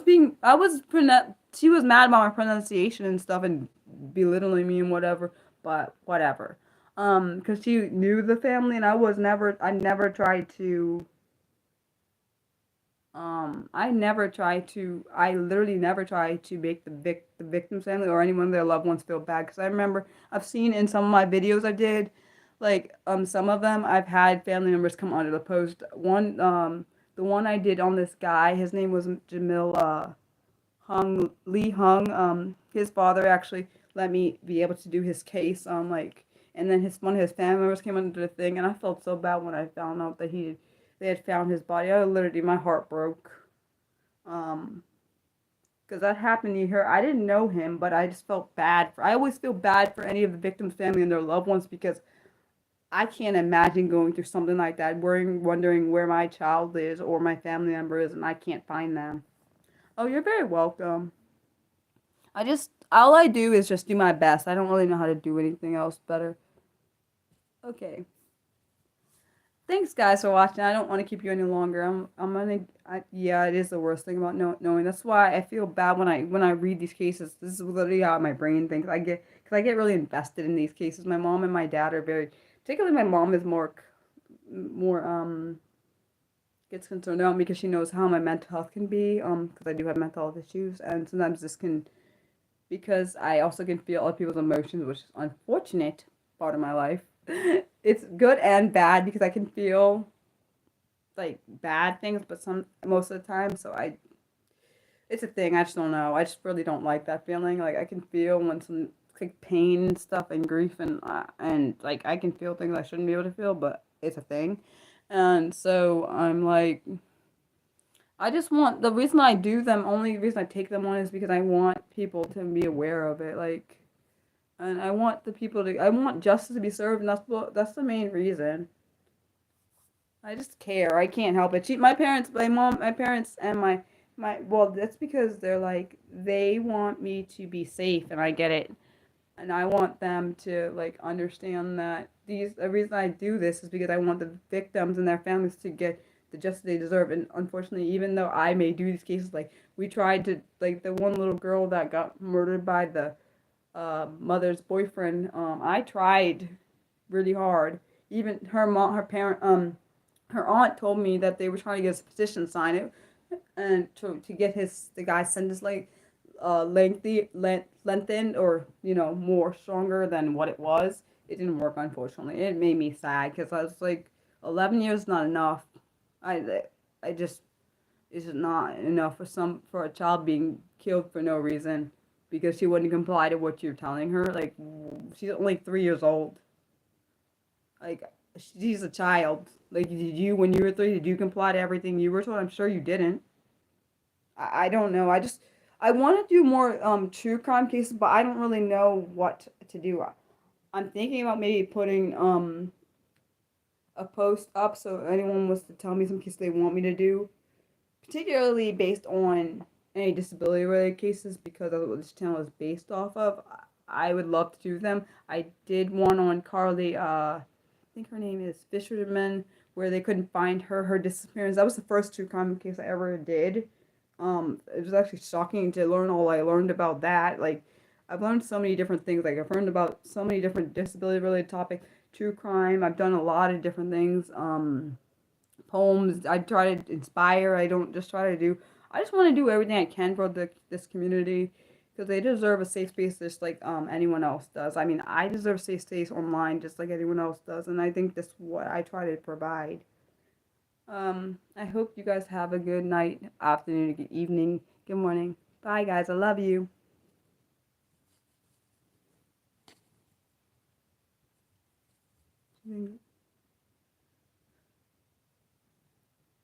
A: She was mad about my pronunciation and stuff and belittling me and whatever. But whatever. Because she knew the family and I never tried to. I literally never tried to make the victim's family or anyone of their loved ones feel bad. Because I remember I've seen in some of my videos I did, like, some of them I've had family members come under the post. The one I did on this guy, his name was Jamil, Lee Hung. His father actually let me be able to do his case. And then one of his family members came under the thing, and I felt so bad when I found out that they had found his body. My heart broke. Because that happened to her. I didn't know him, but I just felt bad. I always feel bad for any of the victims' family and their loved ones because I can't imagine going through something like that, wondering where my child is or my family member is, and I can't find them. Oh, you're very welcome. All I do is just do my best. I don't really know how to do anything else better. Okay. Thanks, guys, for watching. I don't want to keep you any longer. Yeah, it is the worst thing about knowing. That's why I feel bad when I read these cases. This is literally how my brain thinks. Because I get really invested in these cases. My mom and my dad are particularly my mom is more gets concerned about me because she knows how my mental health can be. Because I do have mental health issues, and sometimes because I also can feel other people's emotions, which is unfortunate part of my life. It's good and bad because I can feel like bad things, but most of the time, it's a thing. I just don't know. I just really don't like that feeling. Like, I can feel when some like pain and stuff and grief and like I can feel things I shouldn't be able to feel, but it's a thing. And so I'm like, the reason I do them, only reason I take them on is because I want people to be aware of it. Like, and I want I want justice to be served, and that's the main reason. I just care. I can't help it. My parents, and well, that's because they want me to be safe, and I get it. And I want them to, like, understand that the reason I do this is because I want the victims and their families to get the justice they deserve. And unfortunately, even though I may do these cases, like, we tried to, like, the one little girl that got murdered by the mother's boyfriend, I tried really hard. Even her aunt told me that they were trying to get a petition signed and to get the guy's sentence, like, lengthened, or more stronger than what it was. It didn't work, unfortunately. It made me sad because I was like, 11 years is not enough. I just It's not enough for a child being killed for no reason because she wouldn't comply to what you're telling her. Like, she's only 3 years old. Like, she's a child. Like, when you were 3, did you comply to everything you were told? I'm sure you didn't. I don't know. I want to do more true crime cases, but I don't really know what to do. I'm thinking about maybe putting a post up so anyone wants to tell me some cases they want me to do, particularly based on any disability related cases, because that's what this channel is based off of. I would love to do them. I did one on Carly, I think her name is Fisherman, where they couldn't find her disappearance. That was the first true crime case I ever did. It was actually shocking to learn all I learned about that. Like, I've learned so many different things. Like, I've learned about so many different disability related topics, true crime. I've done a lot of different things. Poems. I try to inspire. I don't just try to do. I just want to do everything I can for this community because they deserve a safe space just like anyone else does. I mean, I deserve a safe space online just like anyone else does, and I think that's what I try to provide. I hope you guys have a good night, afternoon, good evening, good morning. Bye, guys. I love you.